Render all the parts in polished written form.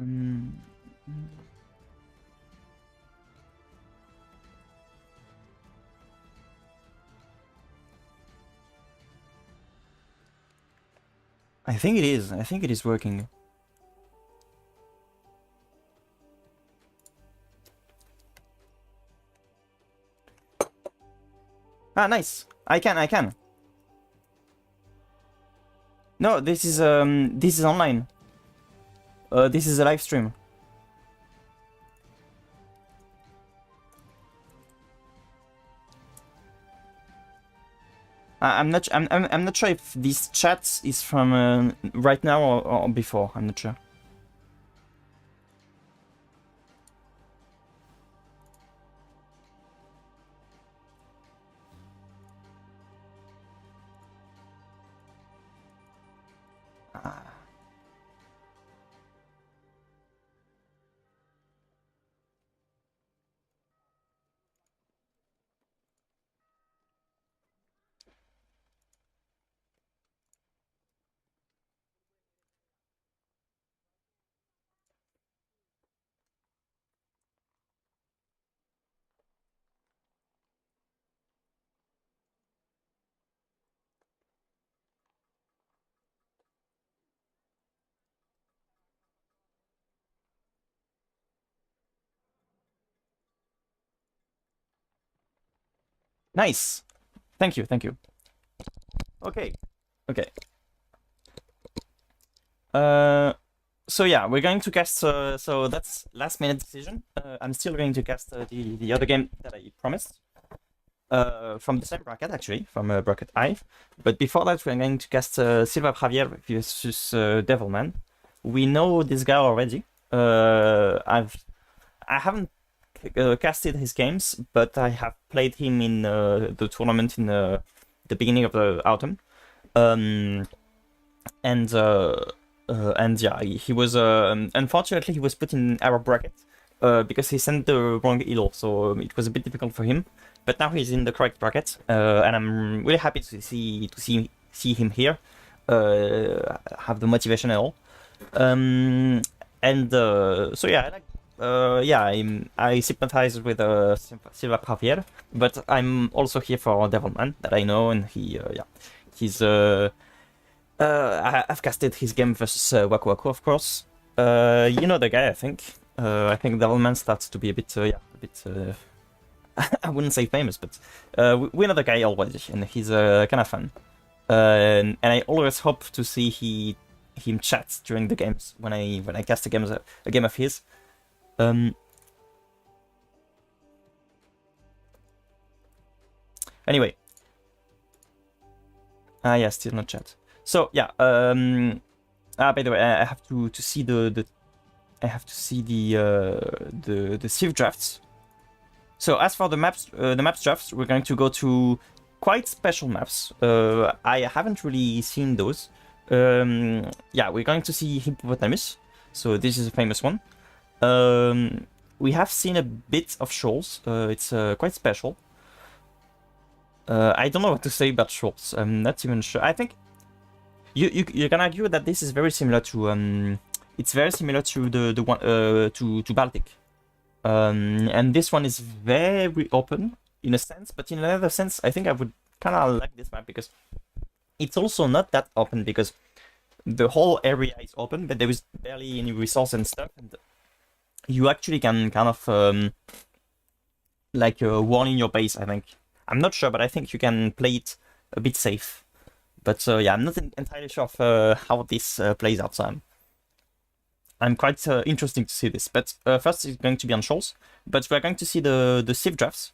Mm. I think it is. I think it is working. Ah, nice. I can. No, this is online. This is a live stream. I'm not sure if this chat is from right now or before. I'm not sure. Nice. Thank you. Okay. So yeah, we're going to cast. So that's last minute decision. I'm still going to cast the other game that I promised. From the same bracket actually, from bracket I. But before that, we're going to cast silavjavier versus Devilman. We know this guy already. I haven't casted his games, but I have played him in the tournament in the beginning of the autumn. And yeah, he was unfortunately he was put in our bracket because he sent the wrong elo, so it was a bit difficult for him. But now he's in the correct bracket, and I'm really happy to see him here, have the motivation and all. So yeah, I sympathize with silavjavier, but I'm also here for Devilman that I know, and he's I've casted his game versus Waku Waku, of course. You know the guy, I think. I think Devilman starts to be a bit I wouldn't say famous, but we know the guy already, and he's kind of fun. And I always hope to see him chat during the games when I cast a game of his. Anyway. Yeah, still not chat. So yeah. By the way, I have to see the Civ drafts. So as for the maps drafts, we're going to go to quite special maps. I haven't really seen those. Yeah, we're going to see Hippopotamus. So this is a famous one. We have seen a bit of shoals. It's quite special. I don't know what to say about shoals. I'm not even sure. I think you can argue that this is very similar to it's very similar to the one to Baltic. And this one is very open in a sense, but in another sense, I think I would kind of like this map because it's also not that open because the whole area is open, but there is barely any resource and stuff, and you actually can kind of wall in your base. I think I'm not sure, but I think you can play it a bit safe. But yeah, I'm not entirely sure of how this plays out. So I'm quite interesting to see this. But first it's going to be on shoals. But we're going to see the Civ drafts.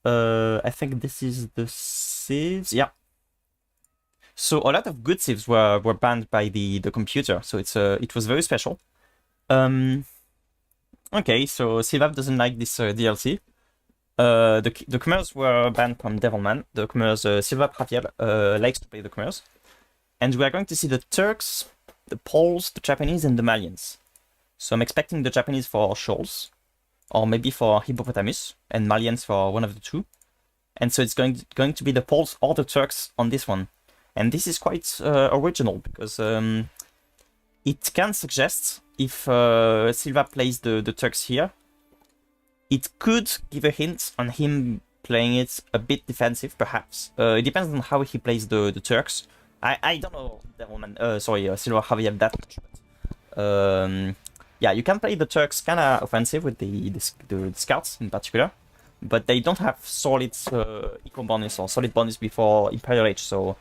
I think this is the Civs. Yeah. So a lot of good Civs were banned by the computer. So it was very special. Okay, so Civav doesn't like this DLC. The commerce were banned from Devilman. The commerce silavjavier likes to play the commerce. And we are going to see the Turks, the Poles, the Japanese, and the Malians. So I'm expecting the Japanese for shoals, or maybe for Hippopotamus, and Malians for one of the two. And so it's going to be the Poles or the Turks on this one. And this is quite original, because it can suggest Silva plays the Turks here, it could give a hint on him playing it a bit defensive, perhaps. It depends on how he plays the Turks. I don't know Devilman, silavjavier that much, but yeah, you can play the Turks kind of offensive with the scouts in particular, but they don't have solid eco bonus or solid bonus before Imperial Age, so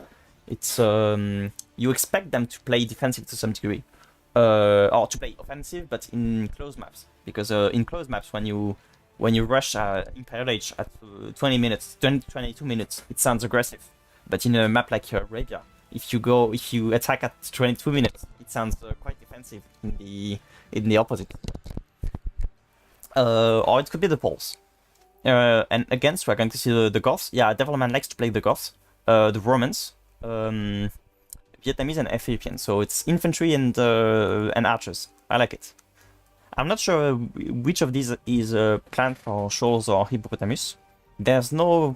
it's you expect them to play defensive to some degree, or to play offensive, but in close maps, because in close maps when you rush Imperial Age at 20 minutes, 22 minutes, it sounds aggressive, but in a map like Arabia, if you attack at 22 minutes, it sounds quite defensive in the opposite. Or it could be the Poles. And against, we're going to see the Goths. Yeah, Devilman likes to play the Goths, the Romans, Vietnamese, and Ethiopian. So it's infantry and archers. I like it. I'm not sure which of these is planned for Shoals or Hippopotamus. There's no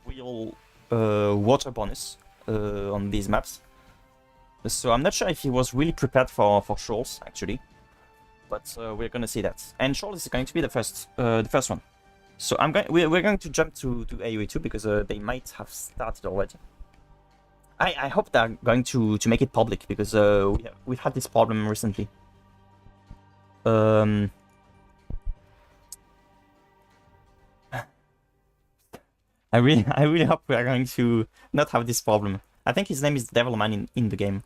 real water bonus on these maps, so I'm not sure if he was really prepared for Shoals actually. But we're gonna see that. And Shoals is going to be the first one. So we're going to jump to AoE 2 because they might have started already. I hope they're going to make it public, because we've had this problem recently. I really hope we are going to not have this problem. I think his name is Devilman in the game.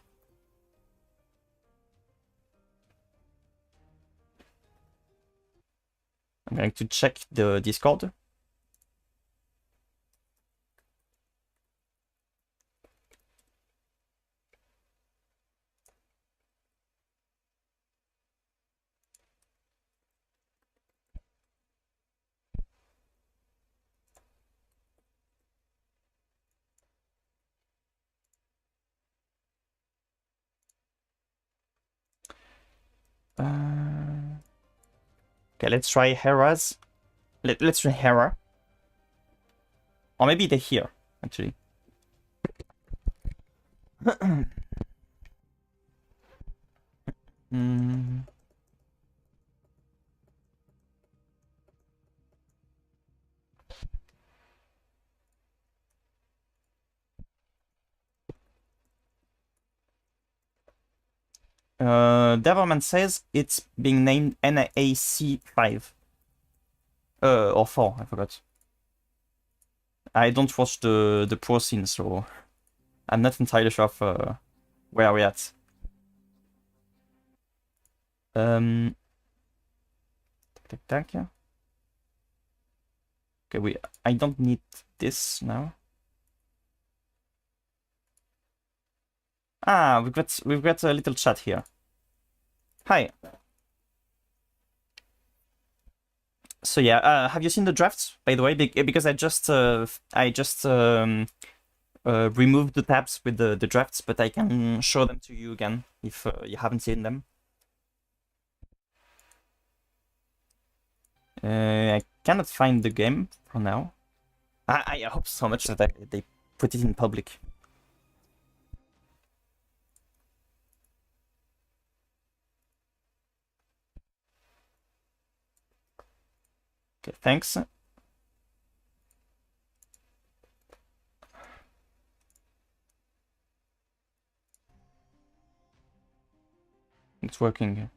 I'm going to check the Discord. Okay, let's try Hera's. Let's try Hera. Or maybe they're here, actually. Devilman says it's being named NAC 5. Or 4, I forgot. I don't watch the pro scene, so I'm not entirely sure of where we're at. Tac. Okay, I don't need this now. Ah, we've got a little chat here. Hi. So yeah, have you seen the drafts, by the way? Because I just removed the tabs with the drafts, but I can show them to you again if you haven't seen them. I cannot find the game for now. I hope so much that they put it in public. Okay, thanks. It's working.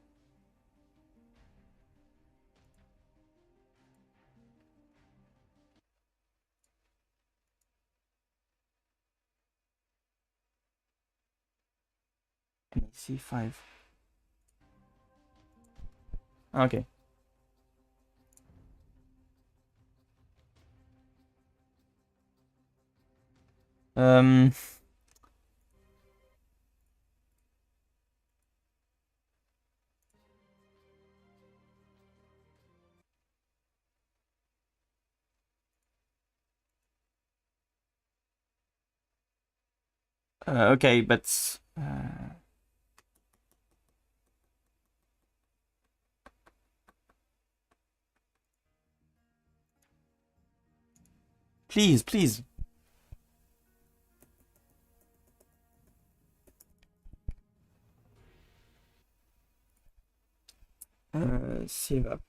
C5. Okay. Okay, but please. Save up.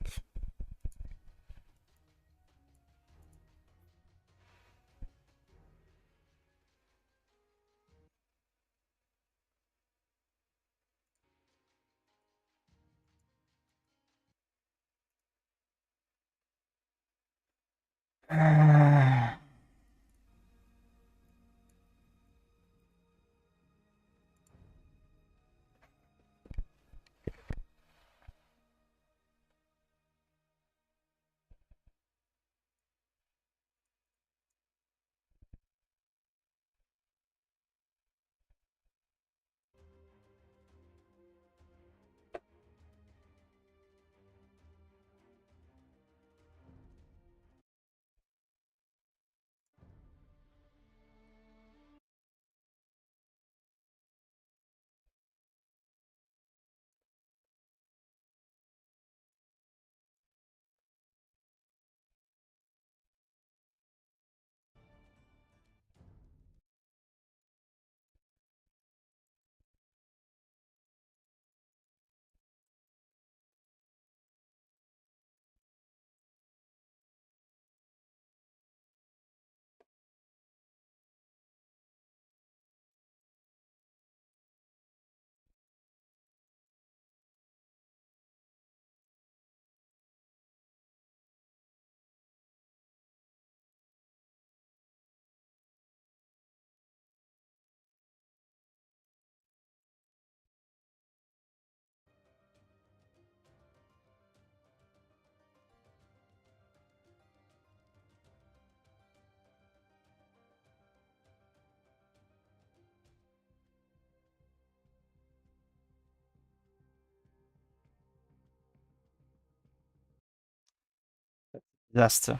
Disaster.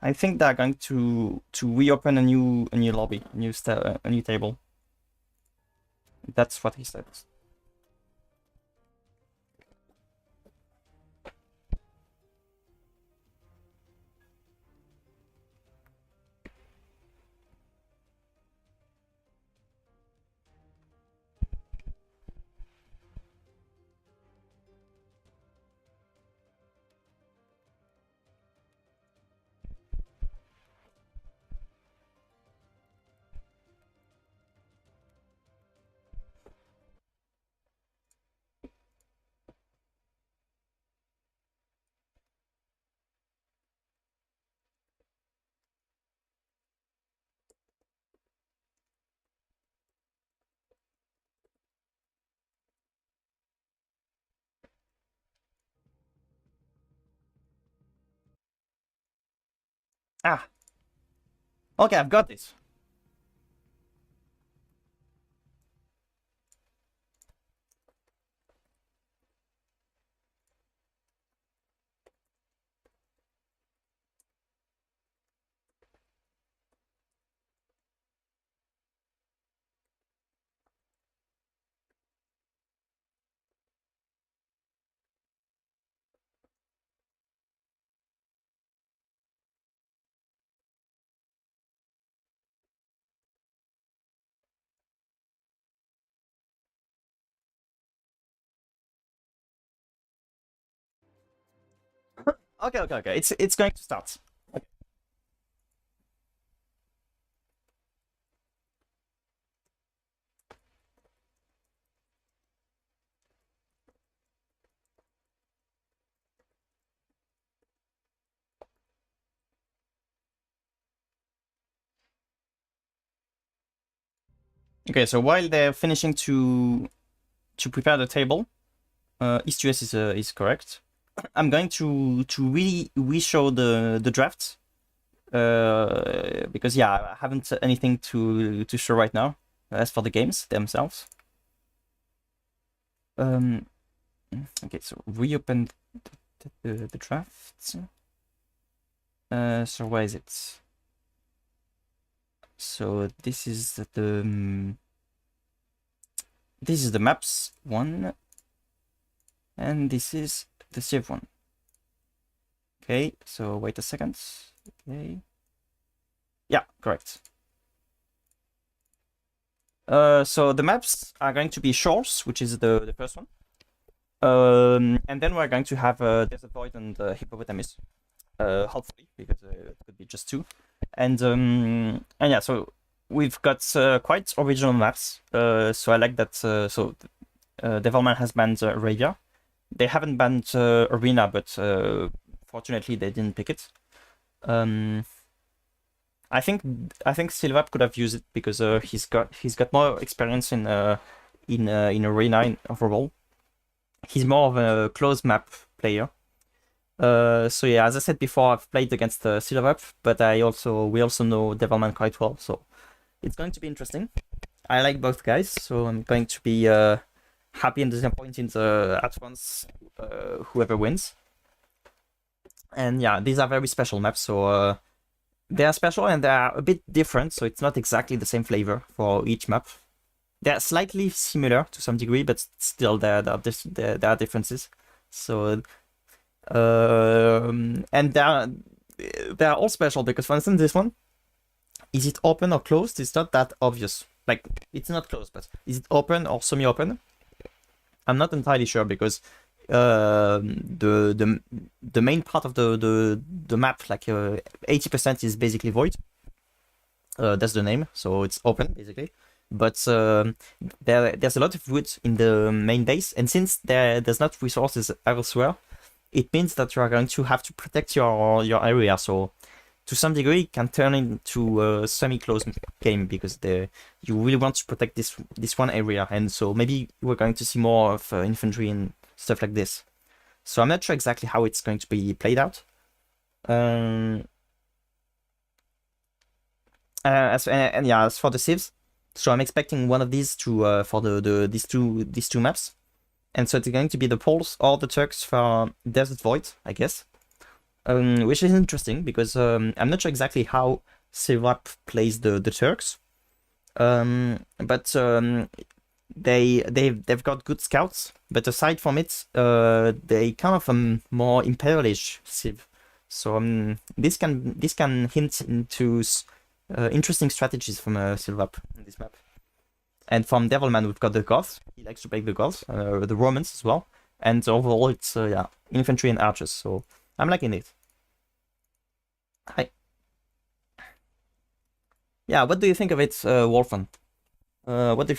I think they're going to reopen a new lobby, a new table. That's what he said. Ah, okay, I've got this. Okay. It's going to start. Okay, so while they're finishing to prepare the table, East US is correct. I'm going to really re-show the draft. Because yeah, I haven't anything to show right now as for the games themselves. Okay, so reopen the draft. So where is it? So this is the this is the maps one, and this is the Civ one. Okay, so wait a second. Okay. Yeah, correct. So the maps are going to be shores, which is the first one. And then we're going to have Desert Void and Hippopotamus. Hopefully, because it could be just two. And yeah, so we've got quite original maps. So I like that. Devilman has banned Arabia. They haven't banned Arena, but fortunately they didn't pick it. I think Silvap could have used it because he's got more experience in Arena overall. He's more of a closed map player. So yeah, as I said before, I've played against Silvap, but we also know Devilman quite well, so it's going to be interesting. I like both guys, so I'm going to be happy and disappointed at once, whoever wins. And yeah, these are very special maps, so they are special and they are a bit different, so it's not exactly the same flavor for each map. They are slightly similar to some degree, but still there are differences. So and they are all special because, for instance, this one, is it open or closed? It's not that obvious. Like, it's not closed, but is it open or semi-open? I'm not entirely sure because the main part of the map, like 80% is basically void. That's the name, so it's open basically. But there's a lot of wood in the main base, and since there's not resources elsewhere, it means that you are going to have to protect your area. So to some degree, it can turn into a semi-closed game because you really want to protect this one area, and so maybe we're going to see more of infantry and stuff like this. So I'm not sure exactly how it's going to be played out. As for the civs, so I'm expecting one of these to for these two maps, and so it's going to be the Poles or the Turks for Desert Void, I guess. Which is interesting because I'm not sure exactly how Silvap plays the Turks, but they've got good scouts. But aside from it, they kind of more imperialish civ. So this can hint into interesting strategies from Silvap in this map. And from Devilman, we've got the Goths. He likes to play the Goths, the Romans as well. And overall, it's infantry and archers. So I'm liking it. Hi. Yeah, what do you think of it, Wolfen? What do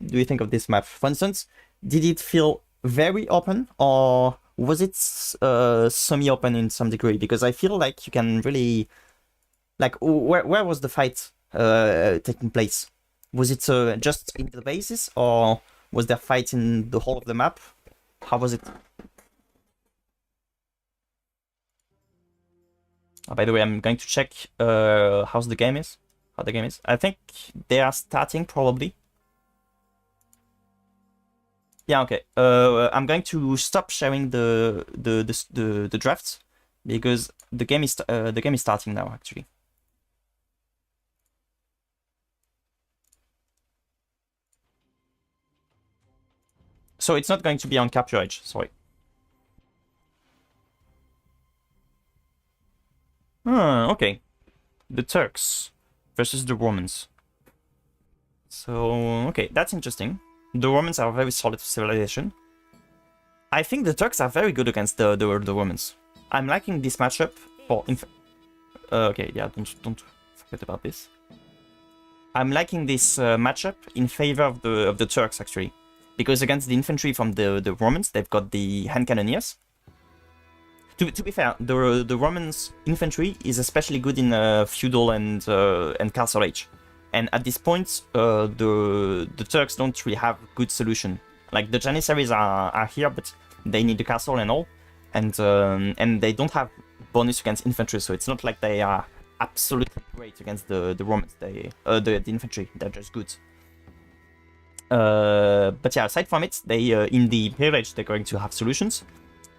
you think of this map? For instance, did it feel very open, or was it semi-open in some degree? Because I feel like you can really, like, where was the fight taking place? Was it just in the bases, or was there fight in the whole of the map? How was it? Oh, by the way, I'm going to check how the game is. I think they are starting probably. Yeah, okay. I'm going to stop sharing the drafts because the game is starting now actually. So it's not going to be on Capture Edge, sorry. Okay. The Turks versus the Romans. So, okay, that's interesting. The Romans are a very solid civilization. I think the Turks are very good against the Romans. I'm liking this matchup for okay, yeah, don't forget about this. I'm liking this matchup in favor of the Turks actually, because against the infantry from the Romans, they've got the hand cannoneers. To be fair, the Romans infantry is especially good in feudal and castle age, and at this point, the Turks don't really have good solution. Like the Janissaries are here, but they need the castle and all, and they don't have bonus against infantry, so it's not like they are absolutely great against the Romans. The infantry, they're just good. But yeah, aside from it, they in the Imperial Age they're going to have solutions.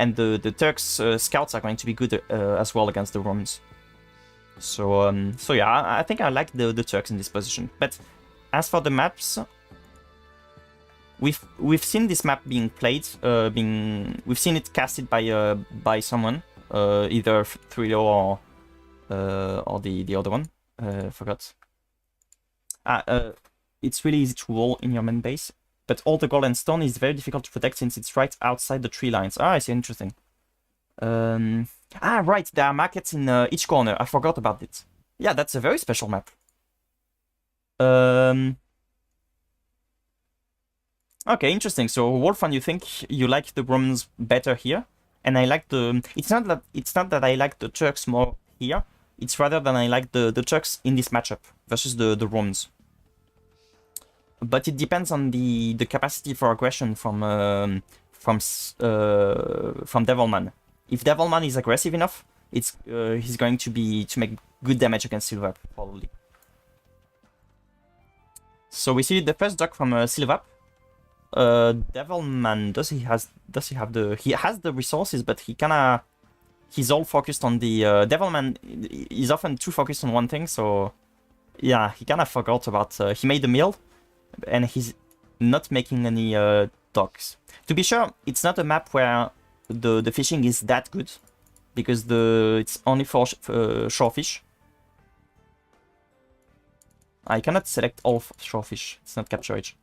And the Turks scouts are going to be good as well against the Romans. So yeah, I think I like the Turks in this position. But as for the maps, we've seen this map being played, we've seen it casted by someone, either Thrilo or the other one. Forgot. It's really easy to wall in your main base, but all the gold and stone is very difficult to protect since it's right outside the tree lines. I see. Interesting. Right. There are markets in each corner. I forgot about it. Yeah, that's a very special map. Okay, interesting. So Wolfran, you think you like the Romans better here, and I like the. It's not that I like the Turks more here. It's rather than I like the Turks in this matchup versus the Romans. But it depends on the capacity for aggression from Devilman. If Devilman is aggressive enough, he's going to make good damage against Silvap probably. So we see the first duck from Silvap. Devilman, he has the resources, but he's all focused on the Devilman is often too focused on one thing, so yeah, he kinda forgot about he made the meal and he's not making any docks. To be sure, it's not a map where the fishing is that good because it's only for shorefish. I cannot select all shorefish, it's not capture age.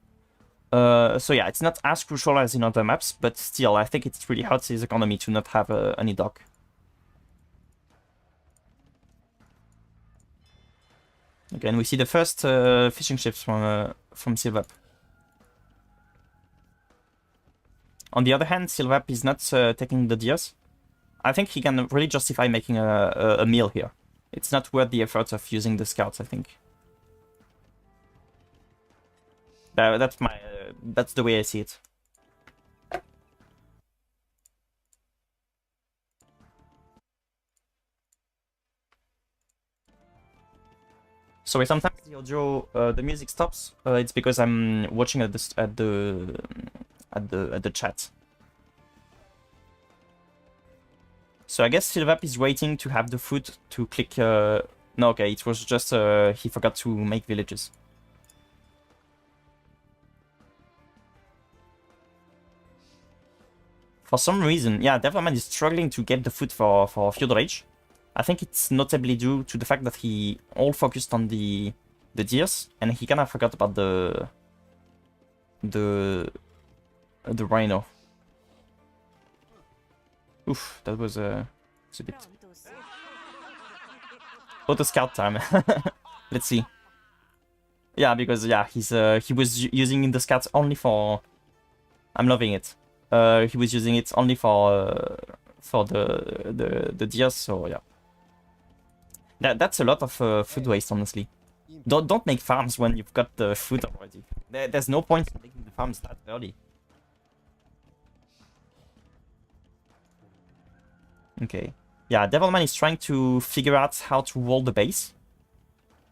So yeah, it's not as crucial as in other maps, but still, I think it really hurts his economy to not have any dock. Again, we see the first fishing ships from Silvap. On the other hand, Silvap is not taking the deers. I think he can really justify making a meal here. It's not worth the effort of using the scouts, I think. That's the way I see it. Sorry, sometimes the audio, the music stops. It's because I'm watching at the chat. So I guess Silvap is waiting to have the food to click. No, okay, it was just he forgot to make villages. For some reason, yeah, Devilman is struggling to get the food for Feudal Age. I think it's notably due to the fact that he all focused on the deers, and he kinda forgot about the rhino. Oof, that was it's a bit. Auto scout time. Let's see. Yeah, because yeah, he was using the scouts only for. I'm loving it. He was using it only for the deers, so yeah. That's a lot of food waste, honestly. Don't make farms when you've got the food already. There's no point in making the farms that early. Okay. Yeah, Devilman is trying to figure out how to wall the base.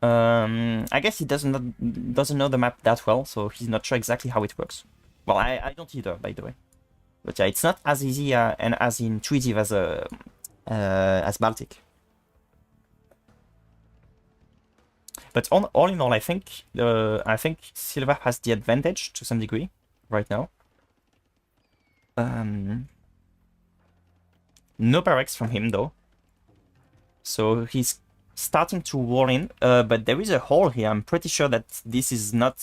I guess he doesn't know the map that well, so he's not sure exactly how it works. Well, I don't either, by the way. But yeah, it's not as easy and as intuitive as Baltic. But all in all, I think Silva has the advantage to some degree right now. No barracks from him though, so he's starting to wall in. But there is a hole here. I'm pretty sure that this is not.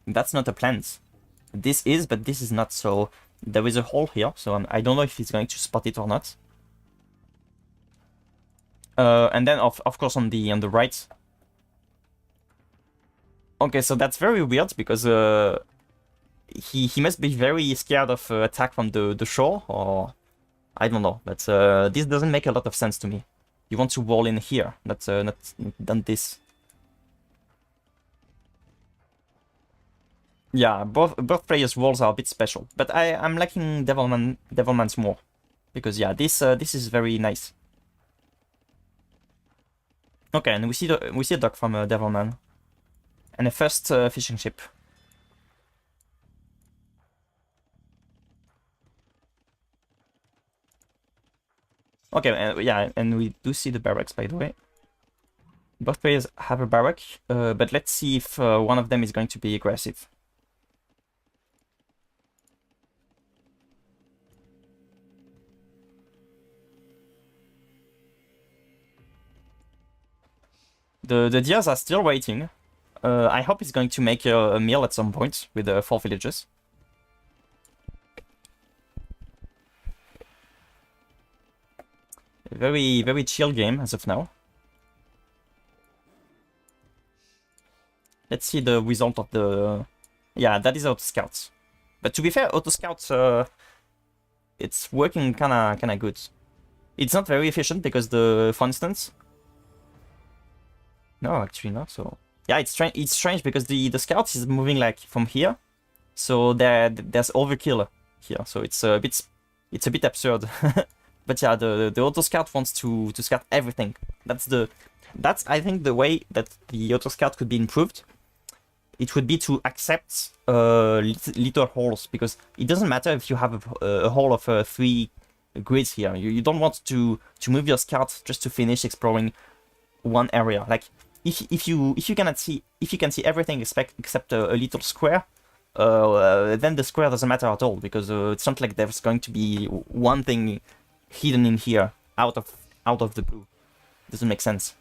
That's not a plant. This is, but this is not. So there is a hole here. So I don't know if he's going to spot it or not. And then of course on the right. Okay, so that's very weird because he must be very scared of attack from the shore, or I don't know. But this doesn't make a lot of sense to me. You want to wall in here, not done this. Yeah, both players' walls are a bit special, but I'm liking Devilman's more because yeah, this is very nice. Okay, and we see a dock from Devilman. And a first fishing ship. Okay, yeah, and we do see the barracks, by the way. Both players have a barrack, but let's see if one of them is going to be aggressive. The deers are still waiting. I hope he's going to make a meal at some point with the 4 villages. Very, very chill game as of now. Let's see the result of the... Yeah, that is Auto Scouts. But to be fair, Auto Scouts, it's working kinda good. It's not very efficient because for instance... No, actually not, so... Yeah, it's strange because the Scouts is moving like from here. So there's overkill here, so it's a bit absurd. But yeah, the Auto Scout wants to scout everything. That's I think the way that the Auto Scout could be improved. It would be to accept little holes, because it doesn't matter if you have a hole of 3 grids here. You don't want to move your scout just to finish exploring one area. Like if you can see everything except a little square, then the square doesn't matter at all, because it's not like there's going to be one thing hidden in here out of the blue. Doesn't make sense.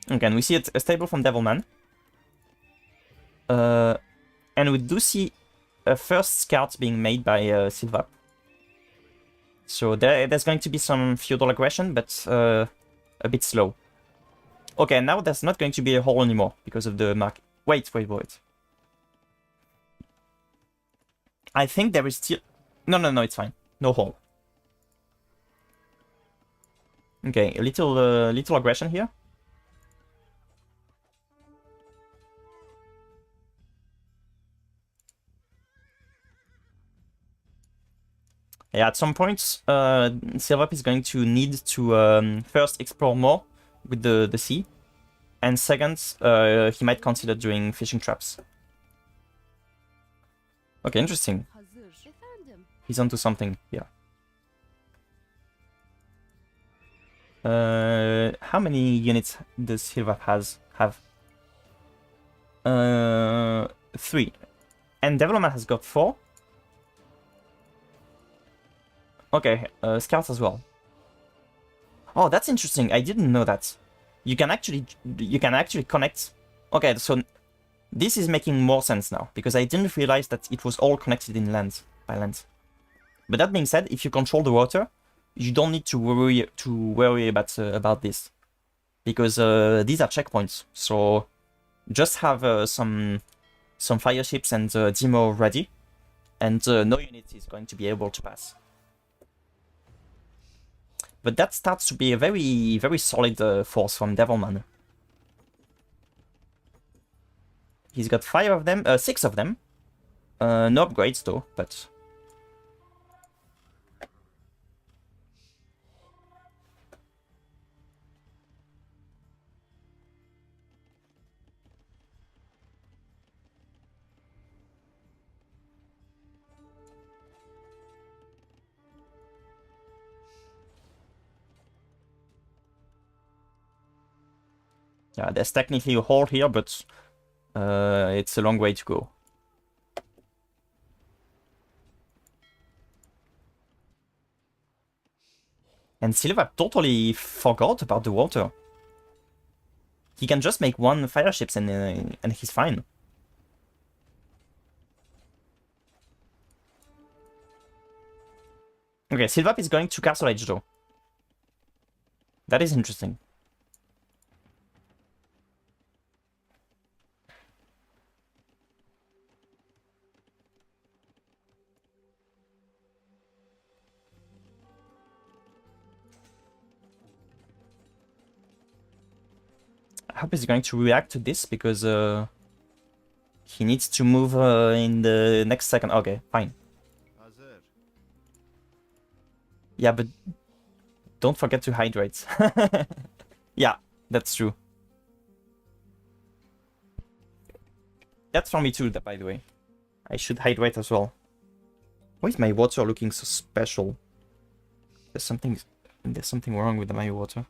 Okay, and we see a stable from Devilman. And we do see a first scout being made by Silva. So there's going to be some feudal aggression, but a bit slow. Okay, now there's not going to be a hole anymore because of the mark. Wait. I think there is still... No, it's fine. No hole. Okay, a little aggression here. Yeah, at some point, Silvap is going to need to first explore more with the sea, and second, he might consider doing fishing traps. Okay, interesting. He's onto something, yeah. How many units does Silvap have? 3. And Devilman has got 4. Okay, scouts as well. Oh, that's interesting. I didn't know that. You can actually connect. Okay, so this is making more sense now, because I didn't realize that it was all connected by land. But that being said, if you control the water, you don't need to worry about this, because these are checkpoints. So just have some fire ships and demo ready, and no unit is going to be able to pass. But that starts to be a very, very solid force from Devilman. He's got 5 of them, 6 of them. No upgrades though, but... Yeah, there's technically a hole here, but it's a long way to go. And Silva totally forgot about the water. He can just make 1 fire ships and he's fine. Okay, Silvap is going to Castle Age though. That is interesting. I hope he's going to react to this, because he needs to move in the next second. Okay, fine. Yeah, but don't forget to hydrate. Yeah, that's true. That's for me too, by the way. I should hydrate as well. Why is my water looking so special? There's something wrong with my water.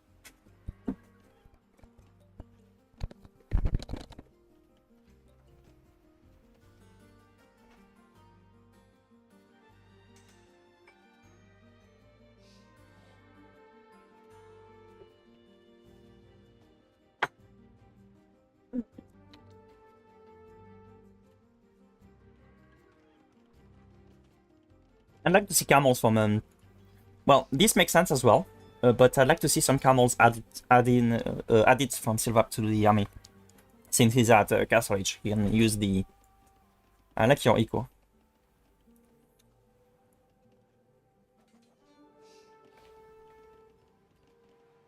I'd like to see camels from well, this makes sense as well, but I'd like to see some camels added from Silvap to the army. Since he's at Castle Age, he can use the... I like your eco.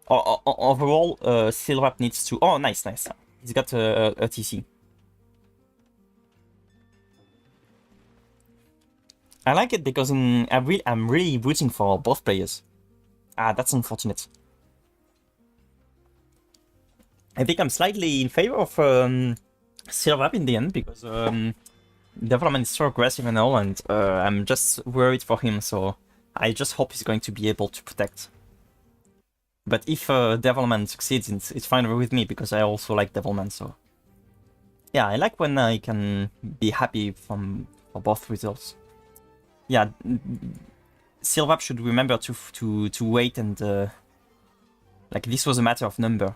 Overall, Silvap needs to... Oh, nice. He's got a TC. I like it because I'm really rooting for both players. Ah, that's unfortunate. I think I'm slightly in favor of Silvap in the end because Devilman is so aggressive and all, and I'm just worried for him, so I just hope he's going to be able to protect. But if Devilman succeeds, it's fine with me because I also like Devilman, so... Yeah, I like when I can be happy for both results. Yeah, Silvap should remember to wait and... like, this was a matter of number.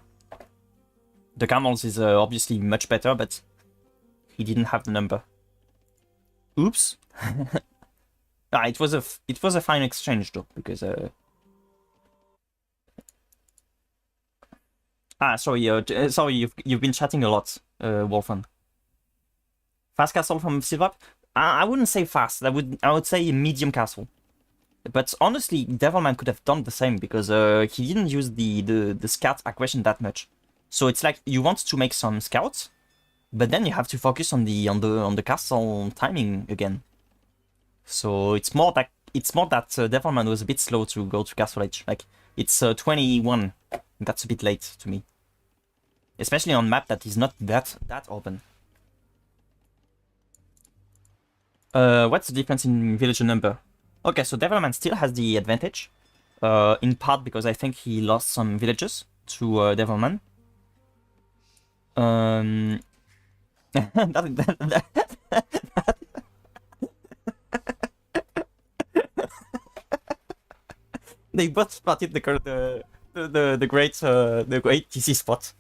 The camels is obviously much better, but he didn't have the number. Oops. It was a fine exchange though, because sorry, you've been chatting a lot, Wolfen. Fast castle from Silvap? I wouldn't say fast. I would say medium castle. But honestly, Devilman could have done the same because he didn't use the scout aggression that much. So it's like you want to make some scouts, but then you have to focus on the castle timing again. So it's more that Devilman was a bit slow to go to Castle Age. Like it's 21. That's a bit late to me, especially on map that is not that open. What's the difference in villager number? Okay, so Devilman still has the advantage, in part because I think he lost some villagers to Devilman. They both spotted the great TC spot.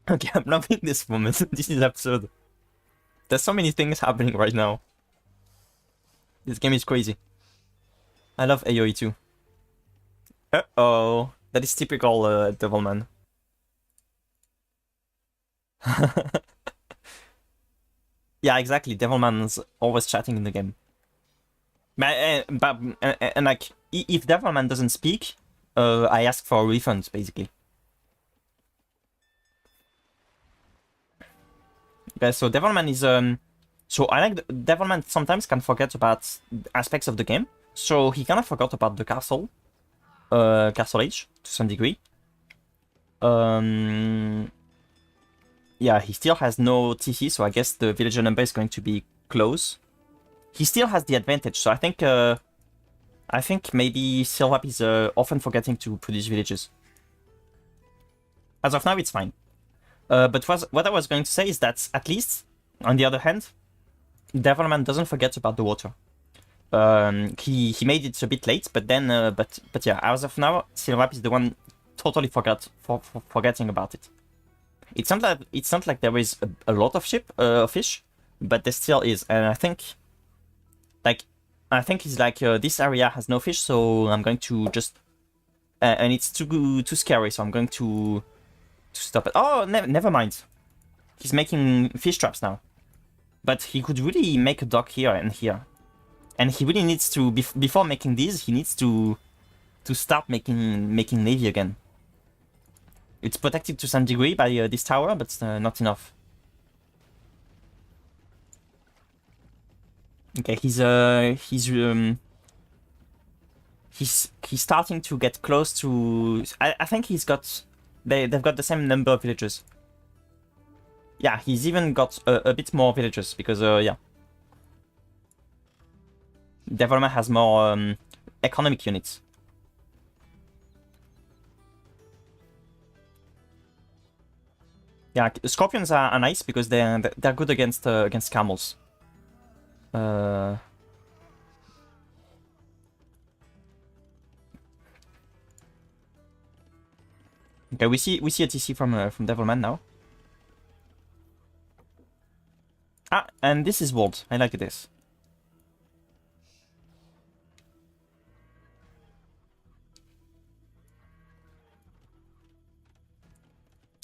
Okay, I'm loving this moment. This is absurd. There's so many things happening right now. This game is crazy. I love AoE too. Uh-oh. That is typical Devilman. Yeah, exactly. Devilman's always chatting in the game. And like, if Devilman doesn't speak, I ask for refunds, basically. Okay, so Devilman is... So I like... Devilman sometimes can forget about aspects of the game. So he kind of forgot about the castle. Castle Age, to some degree. Yeah, he still has no TC, so I guess the villager number is going to be close. He still has the advantage, so I think maybe Silvap is often forgetting to produce villages. As of now, it's fine. But what I was going to say is that at least, on the other hand, Devilman doesn't forget about the water. He made it a bit late, but then but yeah, as of now, Silvap is the one totally forgetting about it. It's not like there is a lot of fish, but there still is, and I think it's like this area has no fish, so I'm going to just and it's too scary, so I'm going to stop it. Oh, never mind. He's making fish traps now, but he could really make a dock here and here, and he really needs to before making these. He needs to start making navy again. It's protected to some degree by this tower, but not enough. Okay, he's starting to get close to. I think he's got. They've got the same number of villagers. Yeah, he's even got a bit more villagers because yeah. Devilman has more economic units. Yeah, scorpions are nice because they're good against camels. Okay, we see a TC from Devilman now. And this is bold. I like this.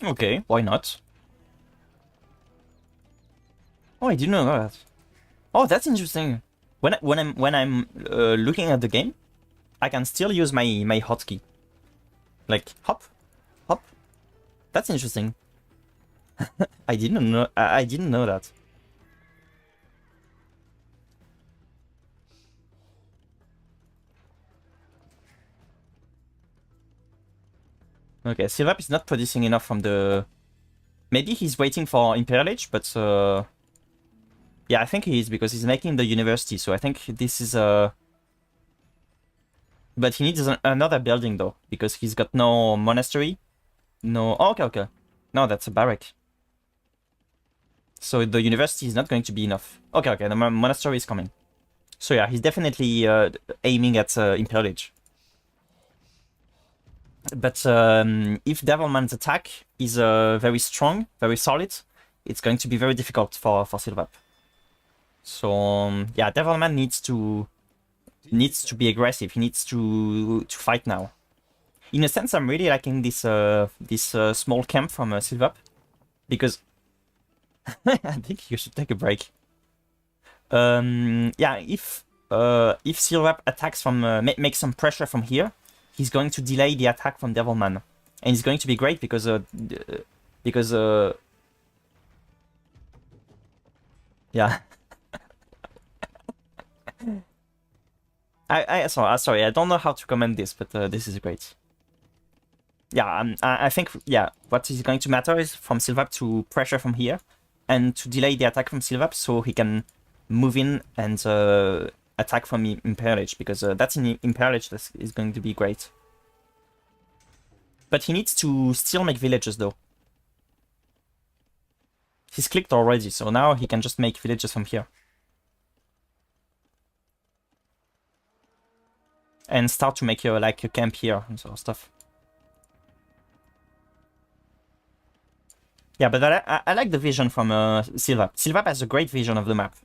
Okay, why not? Oh, I didn't know that. Oh, that's interesting. When I'm looking at the game, I can still use my hotkey. Like hop, hop. That's interesting. I didn't know. I didn't know that. Okay, Silvap is not producing enough from the. Maybe he's waiting for Imperial Age, but yeah, I think he is because he's making the university. So I think this is But he needs another building though because he's got no monastery, no. Oh, okay. No, that's a barrack. So the university is not going to be enough. Okay. The monastery is coming. So yeah, he's definitely aiming at Imperial Age. But if Devilman's attack is very strong, very solid, it's going to be very difficult for Silvap. So yeah, Devilman needs to be aggressive. He needs to fight now. In a sense, I'm really liking this small camp from Silvap because I think you should take a break. Yeah, if Silvap attacks from makes some pressure from here, he's going to delay the attack from Devilman, and it's going to be great because yeah. Sorry, I don't know how to comment this, but this is great. Yeah, I think yeah, what is going to matter is from Silvap to pressure from here, and to delay the attack from Silvap so he can move in and attack from Imperial Age, because that's in Imperial Age that is going to be great. But he needs to still make villages though. He's clicked already, so now he can just make villages from here. And start to make like a camp here and sort of stuff. Yeah, but I like the vision from Silvap. Silvap has a great vision of the map.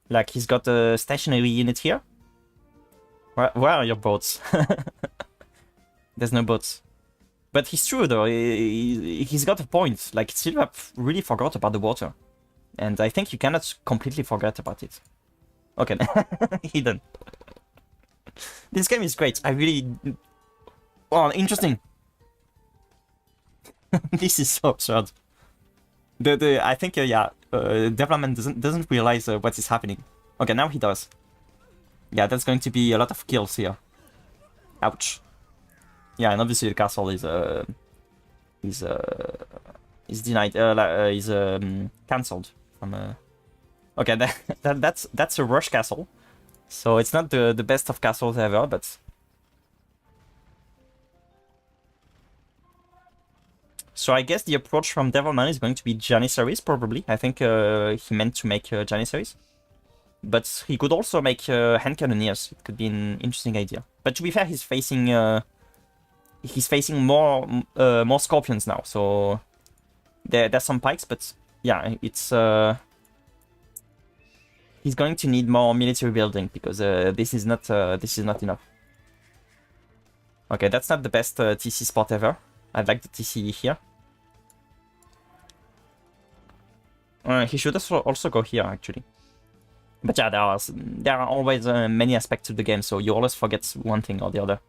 Like, he's got a stationary unit here. Where are your boats? There's no boats. But he's true, though. He's got a point. Like, Silvap really forgot about the water. And I think you cannot completely forget about it. Okay, hidden. This game is great. I really... Oh, interesting. This is so absurd. I think, yeah, Devilman doesn't realize what is happening. Okay, now he does. Yeah, that's going to be a lot of kills here. Ouch. Yeah, and obviously the castle is denied. Is cancelled from. Okay, that's a rush castle. So it's not the best of castles ever, but... So I guess the approach from Devilman is going to be Janissaries, probably. I think he meant to make Janissaries. But he could also make hand cannoneers. It could be an interesting idea. But to be fair, he's facing more scorpions now. So there's some pikes, but yeah, it's... He's going to need more military building because this is not enough. Okay, that's not the best TC spot ever. I like the TC here. He should also go here actually. But yeah, there are always many aspects to the game, so you always forget one thing or the other.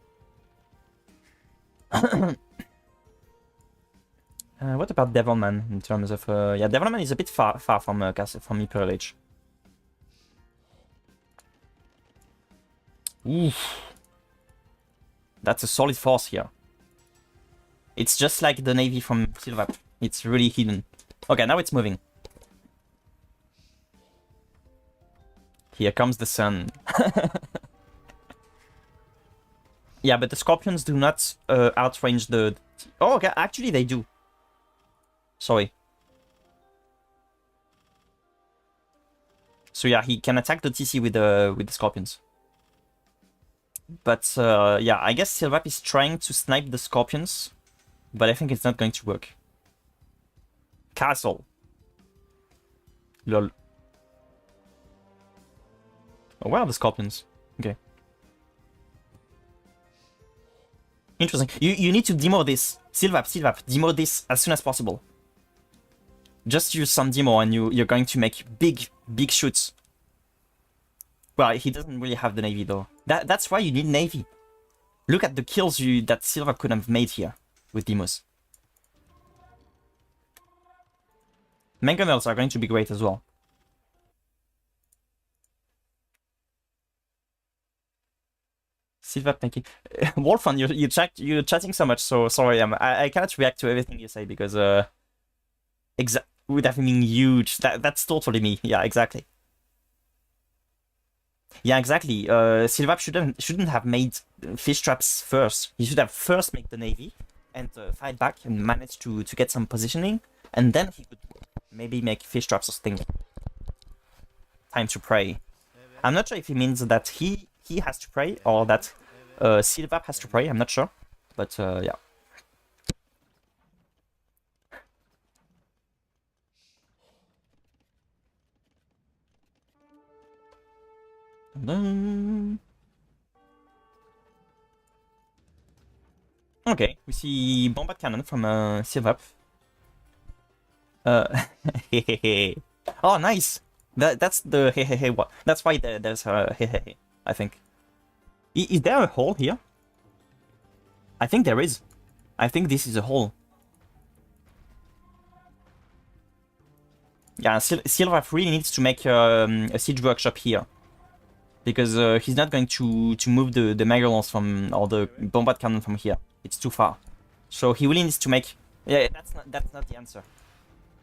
What about Devilman in terms of yeah, Devilman is a bit far from Imperial Age. Oof. That's a solid force here. It's just like the navy from Silvap. It's really hidden. Okay, now it's moving. Here comes the sun. Yeah, but the scorpions do not outrange the... Oh, okay, actually they do. Sorry. So yeah, he can attack the TC with the scorpions. But yeah, I guess Silvap is trying to snipe the scorpions, but I think it's not going to work. Castle. Lol. Oh, where are the scorpions? Okay. Interesting. You need to demo this. Silvap, demo this as soon as possible. Just use some demo and you're going to make big shoots. Well, he doesn't really have the navy though. That's why you need navy. Look at the kills that Silva could have made here with demos. Mangonels are going to be great as well. Silva making Wolfon, you're chatting so much, so sorry. I cannot react to everything you say because would have been huge. That's totally me. Yeah, exactly. Yeah, exactly. Silvap shouldn't have made fish traps first. He should have first made the navy and fight back and manage to get some positioning, and then he could maybe make fish traps or things. Time to pray. I'm not sure if he means that he has to pray or that Silvap has to pray. I'm not sure, but yeah. Okay, we see bombard cannon from Silvap. Oh, nice. That's the hehehe. What? That's why there's a hehehe. I think. Is there a hole here? I think there is. I think this is a hole. Yeah, Silvap really needs to make a siege workshop here. Because he's not going to move the Megalons from, or the bombard cannon from here. It's too far. So he really needs to make... Yeah, that's not the answer.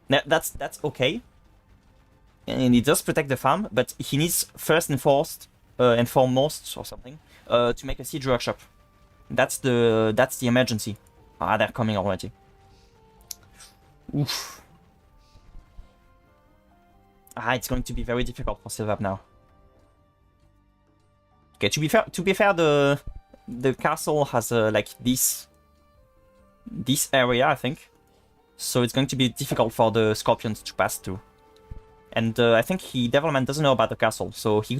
That's okay. And he does protect the farm, but he needs first and foremost, or something, to make a siege workshop. That's the emergency. Ah, they're coming already. Oof. Ah, it's going to be very difficult for Silvap now. Okay, to be fair, the castle has like this area, I think. So it's going to be difficult for the scorpions to pass through. And I think Devilman doesn't know about the castle, so he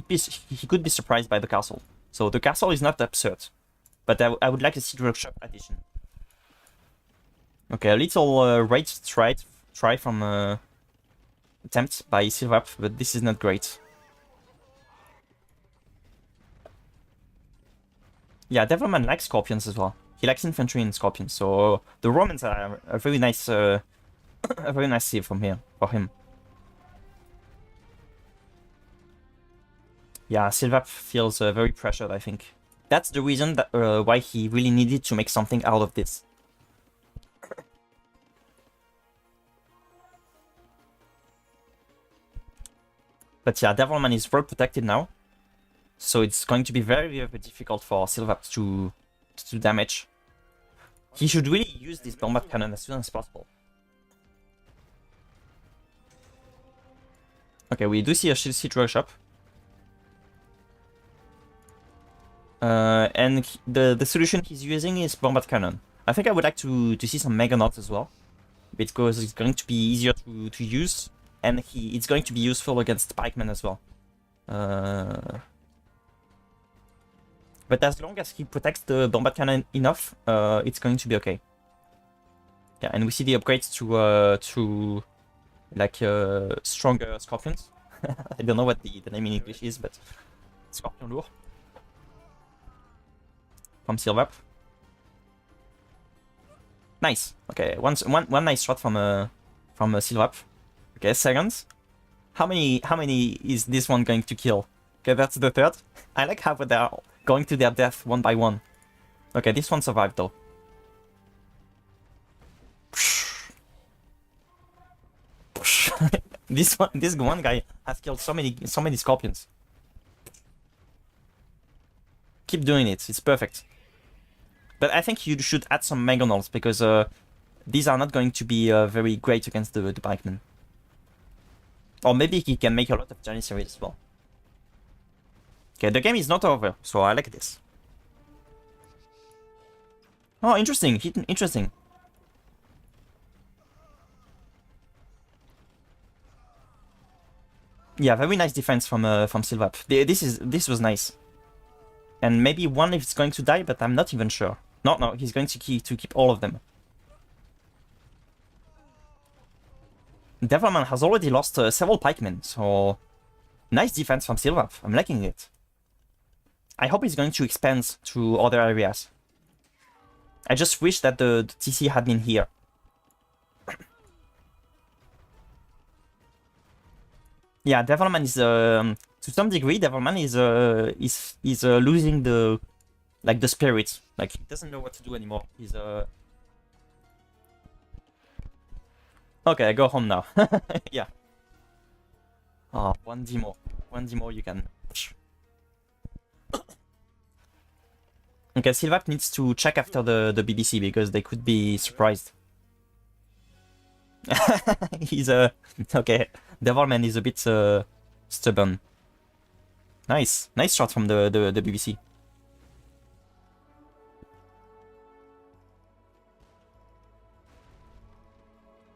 could be surprised by the castle. So the castle is not absurd, but I would like a siege workshop addition. Okay, a little raid try from attempt by Silvap, but this is not great. Yeah, Devilman likes scorpions as well. He likes infantry and scorpions, so the Romans are a very nice, a very nice save from here for him. Yeah, Silvap feels very pressured, I think. That's the reason that why he really needed to make something out of this. But yeah, Devilman is well protected now. So it's going to be very, very difficult for Silvap to do damage. He should really use this bombard cannon as soon as possible. Okay, we do see a siege workshop. And the solution he's using is bombard cannon. I think I would like to see some Meganauts as well, because it's going to be easier to use, and it's going to be useful against pikemen as well. But as long as he protects the bombard cannon enough, it's going to be okay. Yeah, and we see the upgrades to like stronger scorpions. I don't know what the name in English is, but scorpion lourd from Silvap. Nice. Okay, one nice shot from Silvap. Okay, seconds. How many is this one going to kill? Okay, that's the third. I like how they're going to their death one by one. Okay, this one survived though. This one guy has killed so many scorpions. Keep doing it. It's perfect. But I think you should add some Mangonels because these are not going to be very great against the pikemen. Or maybe he can make a lot of Janissaries as well. Okay, the game is not over, so I like this. Oh, interesting. Interesting. Yeah, very nice defense from Silvap. This was nice. And maybe one if it's going to die, but I'm not even sure. No, he's going to keep all of them. Devilman has already lost several pikemen, so nice defense from Silvap. I'm liking it. I hope he's going to expand to other areas. I just wish that the TC had been here. Yeah, Devilman is to some degree. Devilman is losing the spirit. Like he doesn't know what to do anymore. He's okay. Go home now. Yeah. Oh, one demo. One demo you can. Okay, Silvap needs to check after the BBC because they could be surprised. He's okay. Devilman is a bit stubborn. Nice shot from the BBC.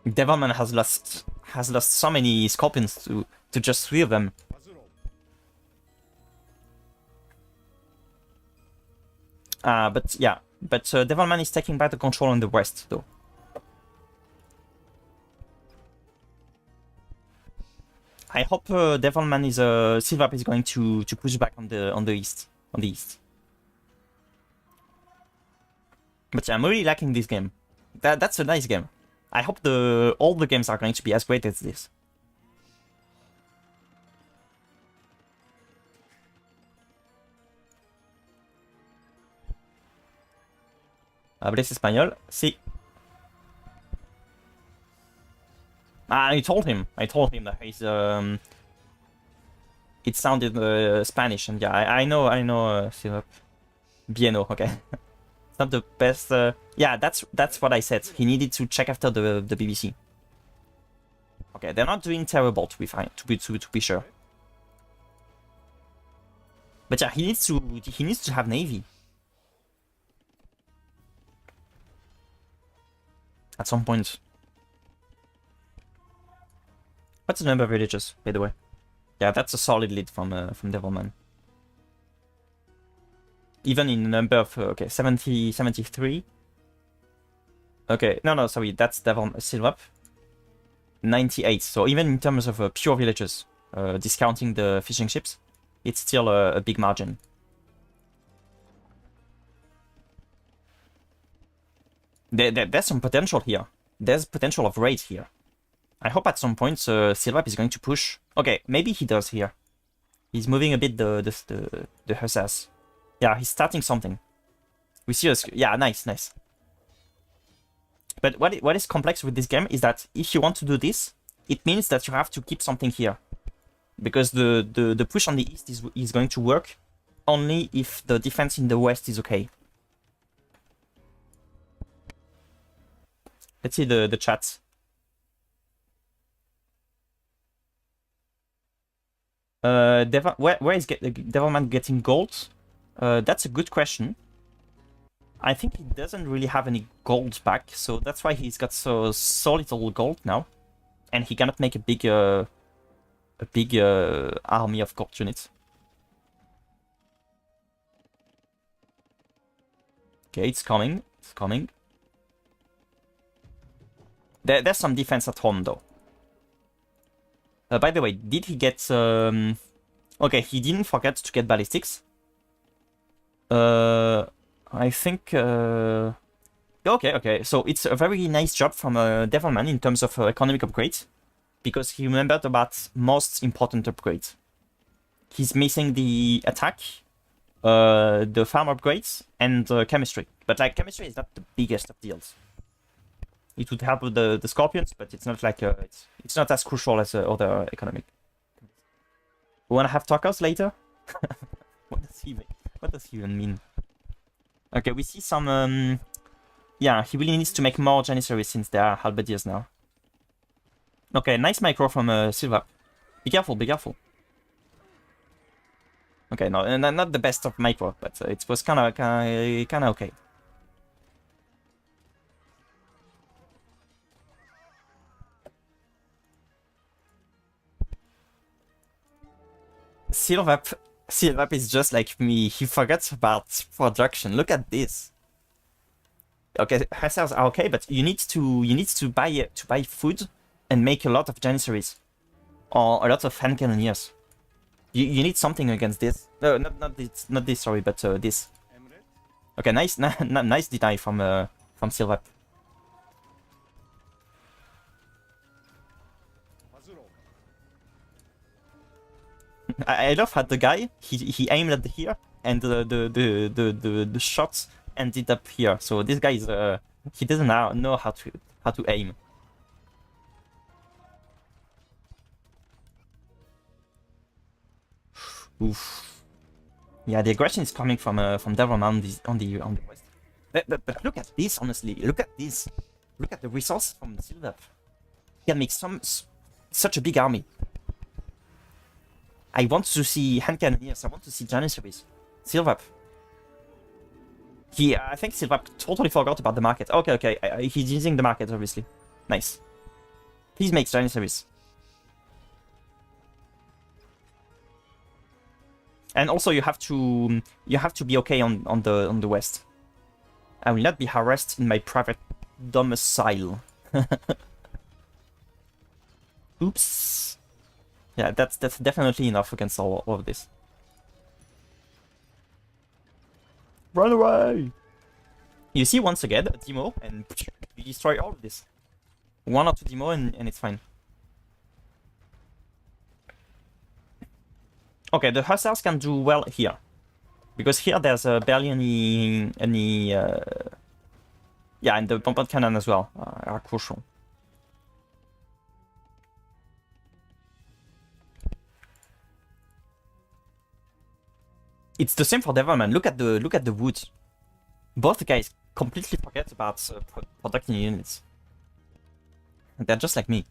Devilman has lost so many scorpions to just 3 of them. But yeah, Devilman is taking back the control on the west though. I hope Devilman is Silvap is going to push back on the east. But yeah, I'm really liking this game. That's a nice game. I hope all the games are going to be as great as this. ¿Hablas español? Sí. I told him that he's it sounded Spanish, and yeah, I know Silvap. Bieno, okay. It's not the best. Yeah, that's what I said. He needed to check after the BBC. Okay, they're not doing terrible to be sure. But yeah, he needs to have navy. At some point. What's the number of villages, by the way? Yeah, that's a solid lead from Devilman. Even in number of okay, 73. Okay, no, sorry, that's Silvap. 98. So even in terms of pure villages, discounting the fishing ships, it's still a big margin. There's some potential here. There's potential of raid here. I hope at some point Silvap is going to push. Okay, maybe he does here. He's moving a bit the hussars. Yeah, he's starting something. We see us. Yeah, nice. But what is complex with this game is that if you want to do this, it means that you have to keep something here, because the push on the east is going to work only if the defense in the west is okay. Let's see the chat. Where is Devilman getting gold? That's a good question. I think he doesn't really have any gold back, so that's why he's got so little gold now, and he cannot make a big army of gold units. Okay, it's coming. There's some defense at home though. By the way, did he get... Okay, he didn't forget to get ballistics. I think... Okay, so it's a very nice job from Devilman in terms of economic upgrades, because he remembered about most important upgrades. He's missing the attack, the farm upgrades, and chemistry. But like, chemistry is not the biggest of deals. It would help with the scorpions, but it's not like it's not as crucial as other economic. We wanna have talkers later? What does he even mean? Okay, we see some. Yeah, he really needs to make more janissaries since they are halberdiers now. Okay, nice micro from Silva. Be careful. Okay, no, not the best of micro, but it was kind of okay. Silvap is just like me. He forgets about production. Look at this. Okay, hussars are okay, but you need to buy food and make a lot of janissaries or a lot of hand cannoneers. You need something against this. No, not this. Sorry, but this. Okay, nice deny from Silvap. I love how the guy he aimed at here and the shots ended up here. So this guy is he doesn't know how to aim. Oof. Yeah, the aggression is coming from Devilman on the west. But look at this, honestly. Look at this. Look at the resources from Silvap. He can make such a big army. I want to see hand cannoneers. I want to see janissaries. Silvap. I think Silvap totally forgot about the market. Okay. He's using the market, obviously. Nice. Please make janissaries. And also, you have to be okay on the west. I will not be harassed in my private domicile. Oops. Yeah, that's definitely enough against all of this. Run away! You see, once again, a demo, and you destroy all of this. 1 or 2 demo, and it's fine. Okay, the hussars can do well here. Because here there's barely any yeah, and the bombard cannon as well are crucial. It's the same for Devilman. Look at the wood. Both guys completely forget about protecting units. They're just like me.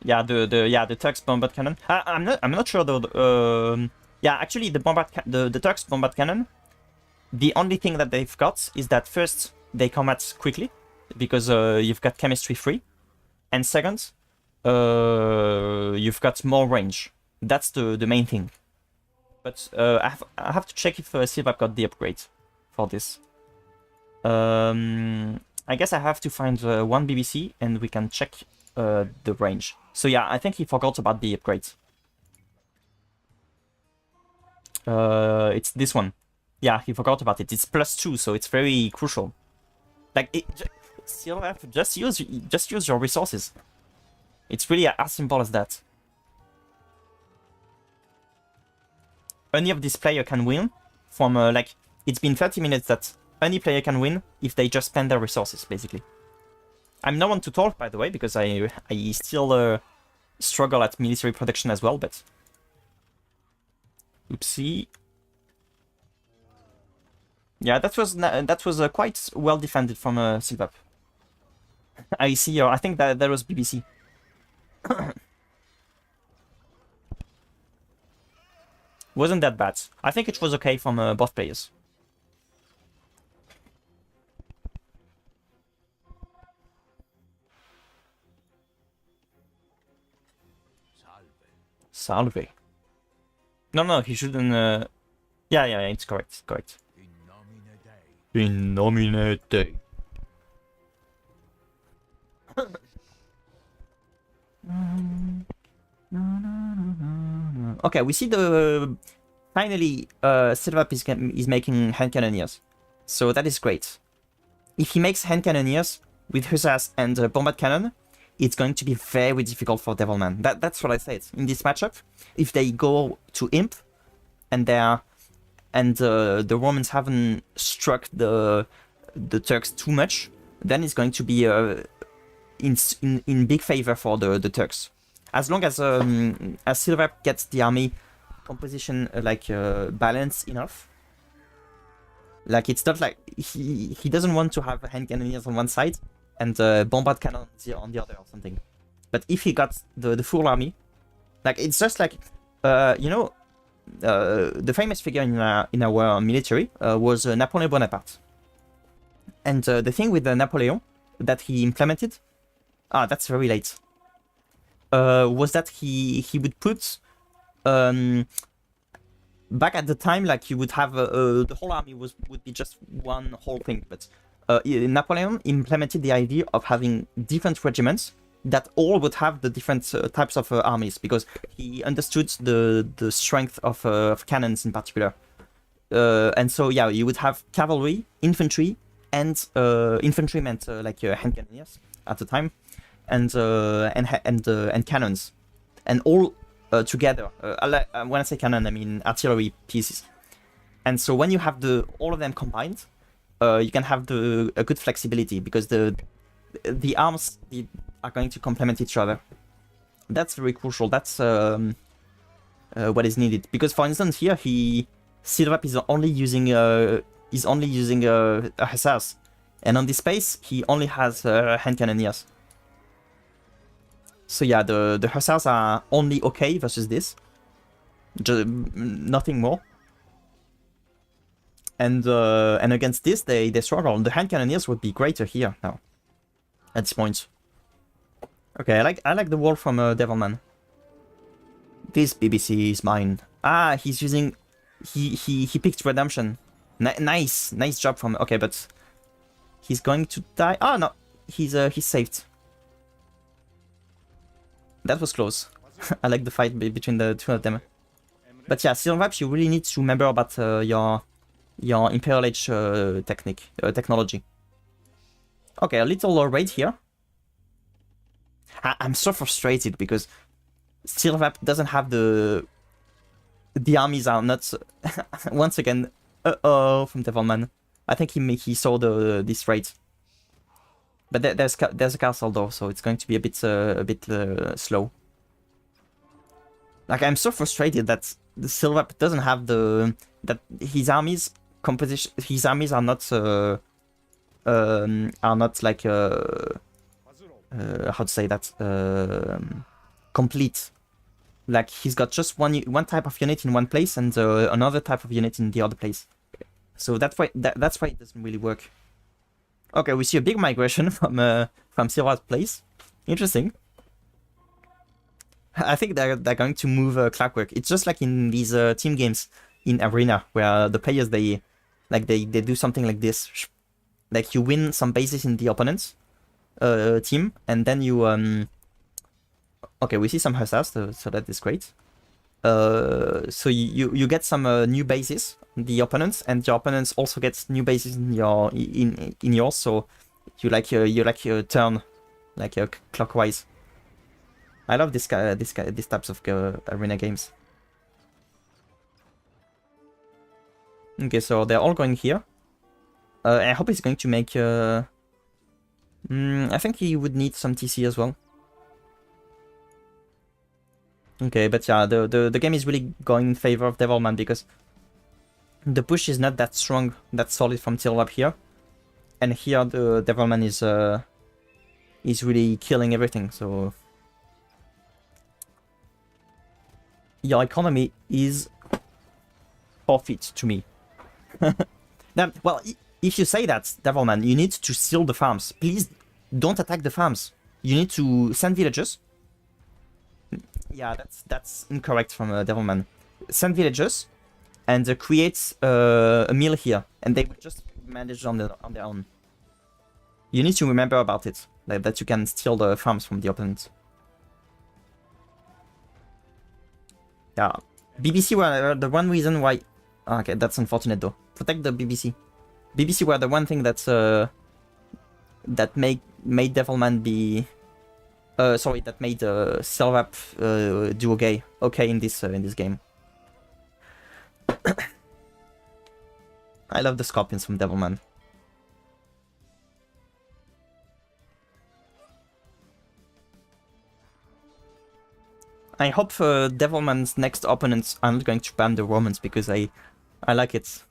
Yeah, the Turks bombard cannon. I'm not sure though. Yeah, actually the Turks bombard cannon. The only thing that they've got is that first they combat quickly because you've got chemistry free, and second, you've got more range. That's the main thing. But I have to check if Silvap got the upgrade for this. I guess I have to find one BBC and we can check the range. So yeah, I think he forgot about the upgrade. It's this one. Yeah, he forgot about it. It's +2, so it's very crucial. Like, Silvap, just use your resources. It's really as simple as that. Any of this player can win from like, it's been 30 minutes that any player can win if they just spend their resources, basically. I'm no one to talk, by the way, because I still struggle at military production as well, but... Oopsie. Yeah, that was quite well defended from Silvap. I see, I think that was BBC. Wasn't that bad. I think it was okay from both players. Salve. No, he shouldn't. Yeah, it's correct. In nomine Dei. Okay, we see the finally Silvap is making hand cannoneers, so that is great. If he makes hand cannoneers with hussars and bombard cannon, it's going to be very difficult for Devilman. That's what I said in this matchup. If they go to imp and the Romans haven't struck the Turks too much, then it's going to be in big favor for the Turks. As long as Silvap gets the army composition balanced enough. Like, it's not like he doesn't want to have hand cannoneers on one side and bombard cannon on the other or something. But if he got the full army, like, it's just like the famous figure in our military was Napoleon Bonaparte. And the thing with the Napoleon that he implemented, that's very late, was that he would put, back at the time, like you would have the whole army would be just one whole thing, but Napoleon implemented the idea of having different regiments that all would have the different types of armies, because he understood the strength of cannons in particular. And so yeah, you would have cavalry, infantry, and infantry meant like hand cannoneers at the time, and cannons, and all together. When I say cannon, I mean artillery pieces. And so when you have all of them combined, you can have a good flexibility, because the arms are going to complement each other. That's very crucial. That's what is needed. Because for instance, here Silvap is only using a hussars, and on this space he only has hand cannoneers. So yeah, the hussars are only okay versus this, just nothing more. And against this they struggle. The hand cannoneers would be greater here now at this point. Okay, I like the wall from Devilman. This BBC is mine. He's using. He picked redemption. Nice job from. Okay, but he's going to die. Oh no, he's saved. That was close. I like the fight between the two of them. But yeah, Silvap, you really need to remember about your Imperial Age technology. Okay, a little raid here. I'm so frustrated because Silvap doesn't have the armies are not once again from Devilman. I think he saw this raid. But there's a castle though, so it's going to be a bit slow. Like I'm so frustrated that the Silvap doesn't have that his armies composition. His armies are not like how to say that, complete. Like he's got just one type of unit in one place and another type of unit in the other place. So that's why it doesn't really work. Okay, we see a big migration from Silvap's place. Interesting. I think they're going to move Clockwork. It's just like in these team games in Arena, where the players they do something like this. Like you win some bases in the opponent's team, and then you okay, we see some hussars, so that is great. So you get some new bases in the opponents, and your opponents also get new bases in yours. So you turn like clockwise. I love these types of arena games. Okay, so they're all going here. I hope he's going to make. I think he would need some TC as well. Okay, but yeah, the game is really going in favor of Devilman because the push is not that strong, that solid from Silvap here, and here the Devilman is really killing everything. So your economy is forfeit to me. Now, well, if you say that, Devilman, you need to seal the farms. Please don't attack the farms. You need to send villagers. Yeah, that's incorrect from Devilman. Send villagers and create a mill here, and they will just manage on their own. You need to remember about it, like that you can steal the farms from the opponent. Yeah, BBC were the one reason why. Okay, that's unfortunate though. Protect the BBC. BBC were the one thing that's that made Devilman be. Sorry, that made Silvap do okay in this game. I love the scorpions from Devilman. I hope Devilman's next opponents are not going to ban the Romans because I like it.